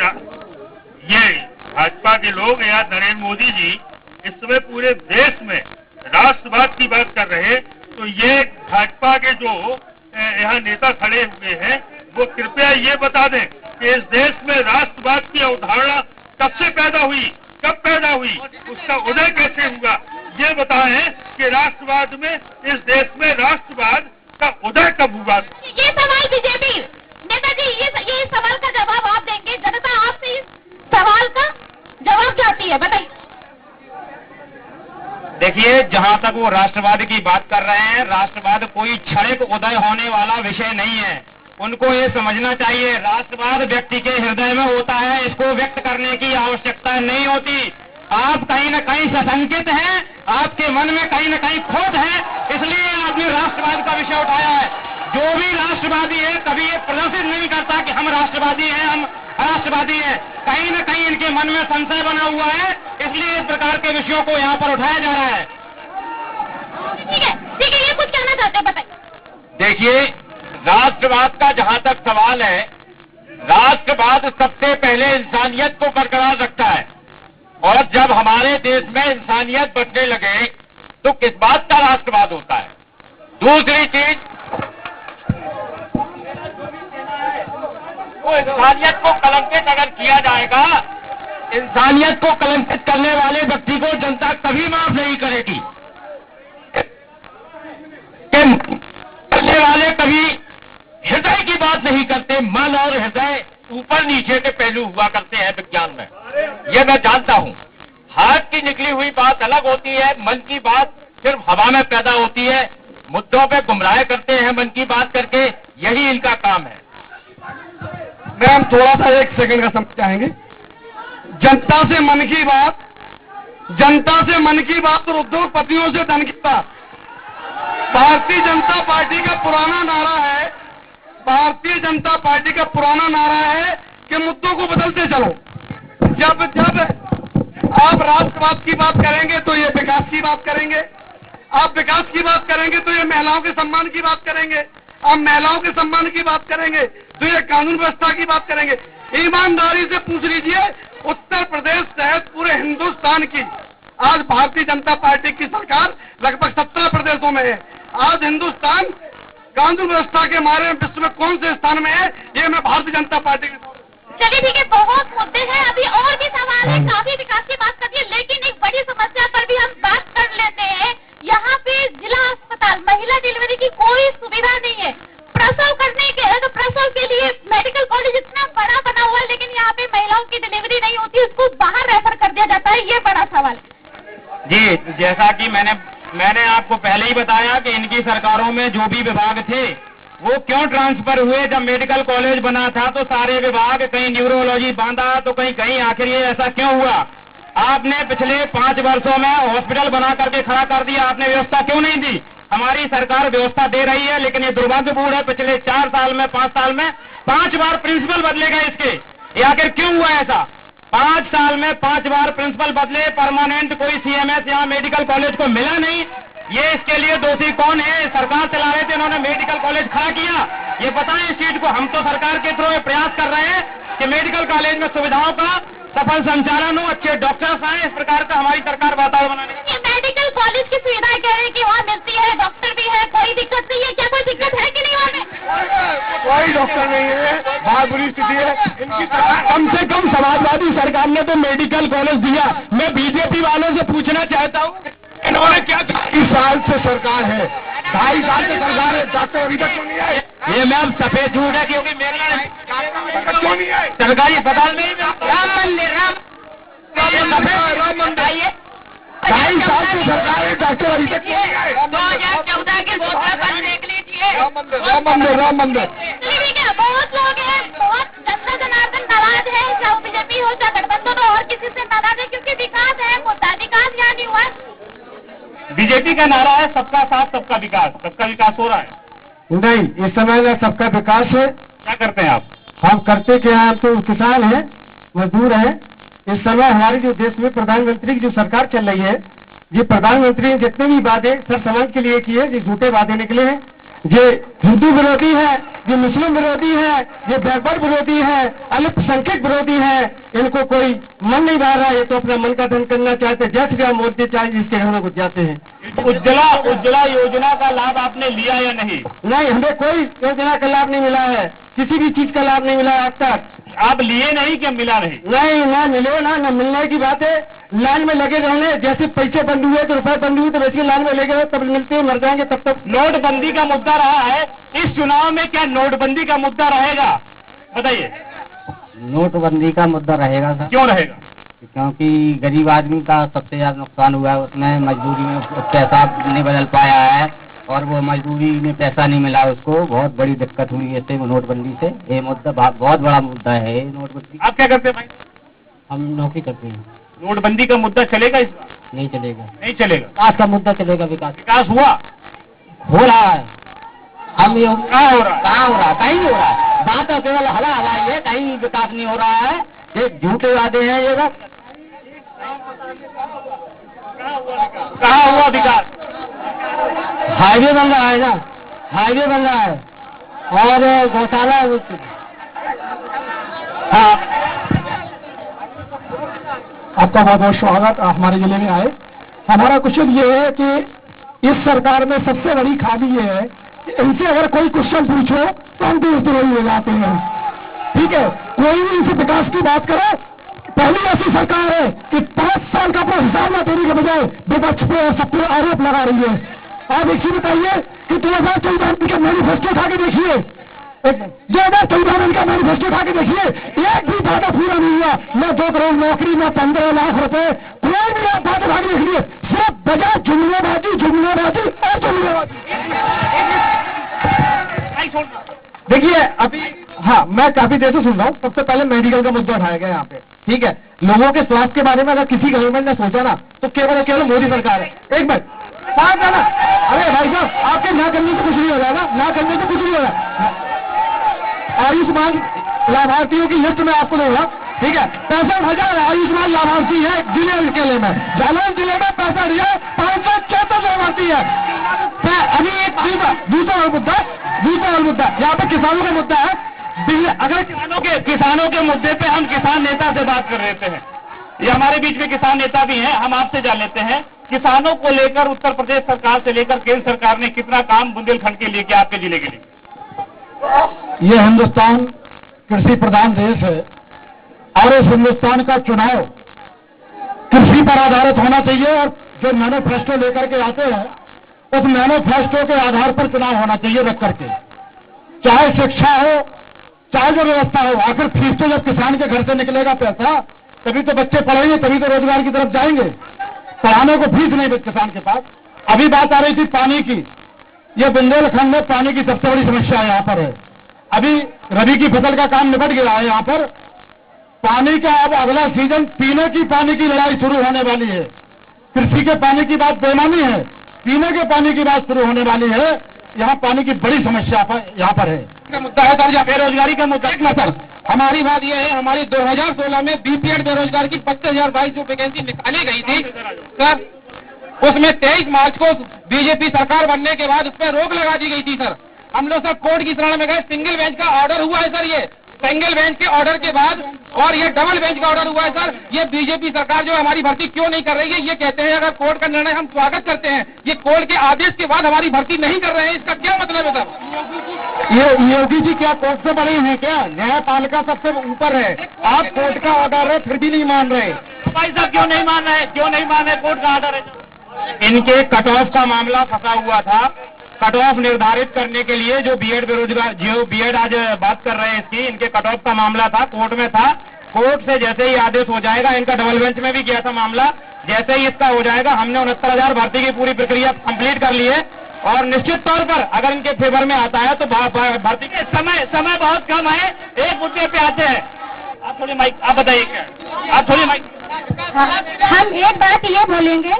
ये भाजपा के लोग या नरेंद्र मोदी जी इस समय पूरे देश में राष्ट्रवाद की बात कर रहे हैं, तो ये भाजपा के जो यहाँ नेता खड़े हुए हैं वो कृपया ये बता दें कि इस देश में राष्ट्रवाद की अवधारणा कब से पैदा हुई, कब पैदा हुई, उसका उदय कैसे हुआ, ये बताएं कि राष्ट्रवाद में इस देश में राष्ट्रवाद का उदय कब हुआ। ये सवाल बीजेपी नेताजी, ये सवाल का जवाब आप देंगे, जनता आपसे इस सवाल का जवाब चाहती है, बताइए। देखिए, जहां तक वो राष्ट्रवाद की बात कर रहे हैं, राष्ट्रवाद कोई क्षणिक उदय होने वाला विषय नहीं है। उनको ये समझना चाहिए, राष्ट्रवाद व्यक्ति के हृदय में होता है, इसको व्यक्त करने की आवश्यकता नहीं होती। आप कहीं न कहीं सशंकित हैं, आपके मन में कहीं न कहीं खोट है, इसलिए आपने राष्ट्रवाद का विषय उठाया है। जो भी राष्ट्रवादी है कभी ये प्रदर्शित नहीं करता कि हम राष्ट्रवादी हैं, हम राष्ट्रवादी हैं। कहीं न कहीं इनके मन में संशय बना हुआ है, इसलिए इस प्रकार के विषयों को यहाँ पर उठाया जा रहा है। ठीक है, ये कुछ कहना चाहते हैं, बताइए। देखिए, राष्ट्रवाद का जहां तक सवाल है, राष्ट्रवाद सबसे पहले इंसानियत को बरकरार रखता है, और जब हमारे देश में इंसानियत बचने लगे तो किस बात का राष्ट्रवाद होता है। दूसरी चीज, वो इंसानियत को कलंकित अगर किया जाएगा, इंसानियत को कलंकित करने वाले व्यक्ति को जनता कभी माफ नहीं करेगी। करने वाले कभी हृदय की बात नहीं करते, मन और हृदय ऊपर नीचे के पहलू हुआ करते हैं विज्ञान में, ये मैं जानता हूँ। हाथ की निकली हुई बात अलग होती है, मन की बात सिर्फ हवा में पैदा होती है। मुद्दों पे गुमराह करते हैं मन की बात करके, यही इनका काम है। मैम थोड़ा सा 1 सेकंड का समय चाहेंगे। जनता से मन की बात, जनता से मन की बात और उद्योगपतियों से धन की बात। भारतीय जनता पार्टी का पुराना नारा है, भारतीय जनता पार्टी का पुराना नारा है कि मुद्दों को बदलते चलो। जब आप राष्ट्रवाद की बात करेंगे तो ये विकास की बात करेंगे, आप विकास की बात करेंगे तो ये महिलाओं के सम्मान की बात करेंगे, आप महिलाओं के सम्मान की बात करेंगे तो ये कानून व्यवस्था की बात करेंगे। ईमानदारी से पूछ लीजिए, उत्तर प्रदेश सहित पूरे हिंदुस्तान की आज भारतीय जनता पार्टी की सरकार लगभग 17 प्रदेशों में है। आज हिंदुस्तान कानून व्यवस्था के मारे में विश्व में कौन से स्थान में है, ये मैं भारतीय जनता पार्टी की। चलिए ठीक है, बहुत मुद्दे हैं, अभी और भी सवाल है, काफी विकास की बात करती है, लेकिन एक बड़ी समस्या पर भी हम बात कर लेते हैं। यहाँ पे जिला अस्पताल महिला डिलीवरी की कोई सुविधा नहीं है। प्रसव करने के प्रसव के लिए मेडिकल कॉलेज इतना बड़ा बना हुआ है, लेकिन यहाँ पे महिलाओं की डिलीवरी नहीं होती, उसको बाहर रेफर कर दिया जाता है, ये बड़ा सवाल है। जी, जैसा कि मैंने आपको पहले ही बताया कि इनकी सरकारों में जो भी विभाग थे वो क्यों ट्रांसफर हुए। जब मेडिकल कॉलेज बना था तो सारे विभाग, कहीं न्यूरोलॉजी बांधा तो कहीं आखिर ये ऐसा क्यों हुआ। आपने पिछले 5 वर्षों में हॉस्पिटल बना करके खड़ा कर दिया, आपने व्यवस्था क्यों नहीं दी। हमारी सरकार व्यवस्था दे रही है, लेकिन ये दुर्भाग्यपूर्ण है, पिछले 4 साल में 5 साल में 5 बार प्रिंसिपल बदले गए इसके। ये आखिर क्यों हुआ ऐसा। 5 साल में 5 बार प्रिंसिपल बदले, परमानेंट कोई सीएमएस या मेडिकल कॉलेज को मिला नहीं। ये इसके लिए दोषी कौन है। सरकार चला रहे थे, इन्होंने मेडिकल कॉलेज खड़ा किया। ये बताएं इस चीज को। हम तो सरकार के थ्रू प्रयास कर रहे हैं कि मेडिकल कॉलेज में सुविधाओं का सफल संचालन हो, अच्छे डॉक्टर्स आए, इस प्रकार का हमारी सरकार वातावरण बनाने की। मेडिकल कॉलेज की सुविधाएं कह रहे हैं कि वहाँ मिलती है, डॉक्टर भी है, कोई दिक्कत नहीं है। क्या कोई दिक्कत है कि नहीं वहाँ में? कोई डॉक्टर नहीं है, बहुत बुरी स्थिति है इनकी। कम से कम समाजवादी सरकार ने तो मेडिकल कॉलेज दिया। मैं बीजेपी वालों से पूछना चाहता हूँ, इन्होंने क्या 2.5 साल से सरकार है, 2.5 साल से सरकार है, डॉक्टर अभी तक क्यों नहीं आए। ये मैम सफेद झूठ है, क्योंकि मेरे क्यों नहीं आए। सरकारी अस्पताल में राम मंदिर, राम मंदिर आइए। 2.5 साल से सरकार है, डॉक्टर अभी तक क्यों नहीं आए। 2014 के घोषणा पत्र देख लीजिए। राम मंदिर। ठीक है, बहुत लोग हैं, बहुत जनता जनार्दन नाराज है, चाहे बीजेपी हो चाहे गठबंधन हो, और किसी से नाराज है, क्योंकि विकास है, मुद्दा विकास यहाँ नहीं हुआ। बीजेपी का नारा है सबका साथ सबका विकास। सबका विकास हो रहा है? नहीं, इस समय में सबका विकास है। क्या करते हैं आप? हम करते क्या है, हम तो किसान हैं, मजदूर हैं। इस समय हमारे जो देश में प्रधानमंत्री की जो सरकार चल रही है, ये प्रधानमंत्री ने जितने भी वादे सर समाज के लिए किए, ये झूठे वादे निकले हैं। ये हिंदू विरोधी है, ये मुस्लिम विरोधी है, ये बैकवर्ड विरोधी है, अल्पसंख्यक विरोधी है। इनको कोई मन नहीं रह रहा है, ये तो अपना मन का धन करना चाहते हैं। जैसे क्या मोदी चाहे जिसके घर में घुस जाते हैं। उज्ज्वला योजना का लाभ आपने लिया या नहीं? नहीं, हमें कोई योजना का लाभ नहीं मिला है, किसी भी चीज का लाभ नहीं मिला है आज तक। आप लिए नहीं क्या मिला नहीं? नहीं, ना मिले ना मिलने की बात है। लाइन में लगे रहने, जैसे पैसे बंद हुए तो रुपए बंद हुए तो वैसे लाइन में लगे रहे, तब मिलते हैं, मर जाएंगे तब तक। नोटबंदी का मुद्दा रहा है इस चुनाव में, क्या नोटबंदी का मुद्दा रहेगा? बताइए। नोटबंदी का मुद्दा रहेगा सर। क्यों रहेगा? क्योंकि गरीब आदमी का सबसे ज्यादा नुकसान हुआ है, उसमें मजदूरी में पैसा नहीं बदल पाया है और वो मजदूरी में पैसा नहीं मिला, उसको बहुत बड़ी दिक्कत हुई है नोटबंदी से। ये मुद्दा बहुत बड़ा मुद्दा है नोटबंदी। आप क्या करते हैं भाई? हम नौकरी करते हैं। नोटबंदी का मुद्दा चलेगा इस बार? नहीं चलेगा। नहीं चलेगा। विकास का मुद्दा चलेगा। विकास हुआ? हो रहा है। हम ये कहाँ हो रहा है? कहाँ हो रहा है? कहीं नहीं हो रहा है। बात तो केवल हवा हवाई है, कहीं विकास नहीं हो रहा है। ये झूठे वादे हैं ये बस। कहाँ हुआ विकास? हाईवे बन रहा है ना, हाईवे बन रहा है और गौशाला। हाँ, आपका बहुत बहुत स्वागत हमारे जिले में आए। हमारा क्वेश्चन ये है कि इस सरकार में सबसे बड़ी खामी ये है कि इनसे अगर कोई क्वेश्चन पूछो तो हम देशद्रोही हो जाते हैं। ठीक है, कोई भी इनसे विकास की बात करे। पहली ऐसी सरकार है कि 5 साल का अपना हिसाब न देने के बजाय विपक्ष पे और सब पे आरोप लगा रही है। आप एक चीज बताइए कि 2014 का मैनिफेस्टो उठा के देखिए, 2014 का मैनिफेस्टो उठा के देखिए, एक भी वादा पूरा नहीं हुआ। न 2 करोड़ नौकरी, न 15 लाख रुपए, कोई भी आप बात उठा के देख लिए, सिर्फ बजाय जुमलेबाजी और जुमलेबाजी। देखिए अभी, हाँ, मैं काफी देर से सुन रहा हूँ। सबसे पहले मेडिकल का मुद्दा उठाया गया यहाँ पे। ठीक है, लोगों के स्वास्थ्य के बारे में अगर किसी गवर्नमेंट ने सोचा ना तो केवल मोदी सरकार है। एक मिनट साथ जाना। अरे भाई साहब, आपके ना करने से कुछ नहीं हो रहा ना, ना करने से कुछ नहीं हो रहा। आयुष्मान लाभार्थियों की लिस्ट में आपको दूंगा। ठीक है, 65,000 आयुष्मान लाभार्थी है जिले जिले में। जालौन जिले में 65,000 574 लाभार्थी है। अभी एक दूसरा और मुद्दा यहाँ पे किसानों का मुद्दा है। अगर किसानों के मुद्दे पे हम किसान नेता से बात कर लेते हैं, ये हमारे बीच में किसान नेता भी हैं, हम आपसे जान लेते हैं किसानों को लेकर उत्तर प्रदेश सरकार से लेकर केंद्र सरकार ने कितना काम बुंदेलखंड के लिए किया, आपके जिले के लिए? ये हिंदुस्तान कृषि प्रधान देश है और इस हिंदुस्तान का चुनाव कृषि पर आधारित होना चाहिए और जो मैनिफेस्टो लेकर के आते हैं उस मैनिफेस्टो के आधार पर चुनाव होना चाहिए रख करके। चाहे शिक्षा हो, चाहे जो व्यवस्था हो। आखिर फीस तो जब किसान के घर से निकलेगा पैसा तभी तो बच्चे पढ़ेंगे, तभी तो रोजगार की तरफ जाएंगे। पढ़ाने को फीस नहीं किसान के पास। अभी बात आ रही थी पानी की। ये बुंदेलखंड में पानी की सबसे बड़ी समस्या यहाँ पर है। अभी रबी की फसल का काम निपट गया है। यहाँ पर पानी का अब अगला सीजन पीने की पानी की लड़ाई शुरू होने वाली है। कृषि के पानी की बात बेमानी है, पीने के पानी की बात शुरू होने वाली है। यहाँ पानी की बड़ी समस्या यहाँ पर है। मुद्दा है सर, बेरोजगारी का मुद्दा है सर। हमारी बात यह है, हमारी 2016 में बीपीएड बेरोजगार की 25,022 जो वैकेंसी निकाली गई थी सर, उसमें 23 मार्च को बीजेपी सरकार बनने के बाद उस पर रोक लगा दी गई थी सर। हम लोग सब कोर्ट की शरण में गए, सिंगल बेंच का ऑर्डर हुआ है सर। ये सिंगल बेंच के ऑर्डर के बाद और ये डबल बेंच का ऑर्डर हुआ है सर। ये बीजेपी सरकार जो हमारी भर्ती क्यों नहीं कर रही है, ये कहते हैं अगर कोर्ट का निर्णय हम स्वागत करते हैं, ये कोर्ट के आदेश के बाद हमारी भर्ती नहीं कर रहे हैं, इसका क्या मतलब है सर? ये योगी जी क्या कोर्ट से बड़े हैं क्या? न्यायपालिका सबसे ऊपर है। आप कोर्ट का ऑर्डर है फिर भी नहीं मान रहे। भाई साहब क्यों नहीं मान रहे? क्यों नहीं मान रहे? कोर्ट का ऑर्डर है। इनके कट ऑफ का मामला फंसा हुआ था। कट ऑफ निर्धारित करने के लिए जो बीएड बेरोजगार, जो बीएड आज बात कर रहे हैं इसकी, इनके कट ऑफ का मामला था, कोर्ट में था। कोर्ट से जैसे ही आदेश हो जाएगा, इनका डबल बेंच में भी गया था मामला, जैसे ही इसका हो जाएगा, हमने 69,000 भर्ती की पूरी प्रक्रिया कंप्लीट कर ली है और निश्चित तौर पर अगर इनके फेवर में आता है तो भर्ती के समय बहुत कम है। एक मुद्दे पे आते हैं। आप थोड़ी माइक, आप बताइए क्या? आप थोड़ी माइक। हम एक बात ये बोलेंगे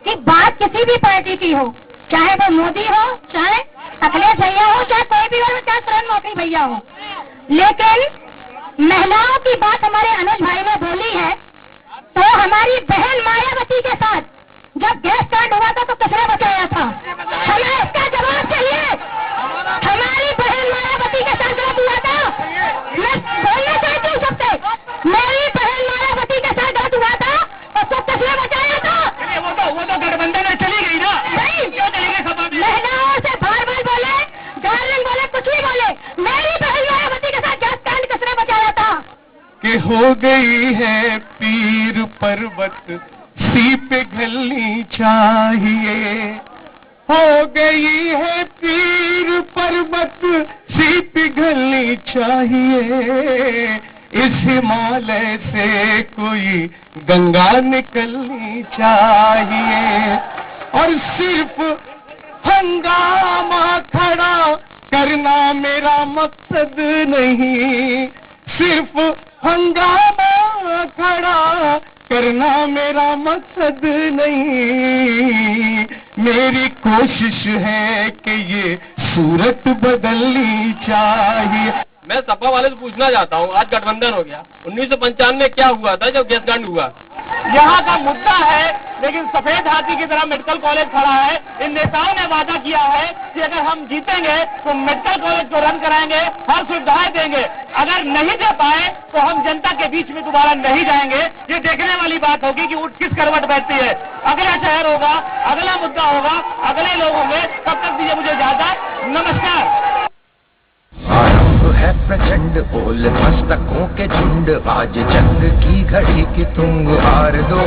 कि बात किसी भी पार्टी की हो, चाहे वो मोदी हो, चाहे अखिलेश भैया हो, चाहे कोई भी हो, चाहे सुरेंद्र नौकरी भैया हो, लेकिन महिलाओं की बात हमारे अनुज भाई ने बोली है, तो हमारी बहन मायावती के साथ जब गैस कांड हुआ था तो किसने बचाया था? हमें इसका जवाब चाहिए। हमारी बहन मायावती के साथ गलत हुआ था, मैं बोलना चाहती हूँ सबसे, मेरी बहन मायावती के साथ गलत हुआ था, उसको किसने बचाया था? वो तो गठबंधन में चली गई ना। नहीं, क्यों चली गई सभा में? महिलाओं से बार बार बोले, डार्लिंग बोले, कुछ भी बोले, मेरी बहन मायावती के साथ गैस कांड किसने बचाया था? कि हो गई है पीर पर्वत सी पिघलनी चाहिए, हो गई है पीर पर्वत सी पिघलनी चाहिए, इस हिमालय से कोई गंगा निकलनी चाहिए, और सिर्फ हंगामा खड़ा करना मेरा मकसद नहीं, सिर्फ हंगामा खड़ा करना मेरा मकसद नहीं, मेरी कोशिश है कि ये सूरत बदलनी चाहिए। मैं सपा वाले से पूछना चाहता हूँ, आज गठबंधन हो गया, 1995 में क्या हुआ था जब गैस कांड हुआ? यहाँ का मुद्दा है, लेकिन सफेद हाथी की तरह मेडिकल कॉलेज खड़ा है। इन नेताओं ने वादा किया है कि अगर हम जीतेंगे तो मेडिकल कॉलेज को रन कराएंगे, हर सुविधाएं देंगे। अगर नहीं दे पाए तो हम जनता के बीच में दोबारा नहीं जाएंगे। ये देखने वाली बात होगी कि ऊँट किस करवट बैठती है। अगला शहर होगा, अगला मुद्दा होगा, अगले लोग होंगे। तब तक दीजिए मुझे इजाजत। नमस्कार। आरंभ है प्रचंड बोल मस्तकों के झुंड, आज जंग की घड़ी की तुंग हार दो।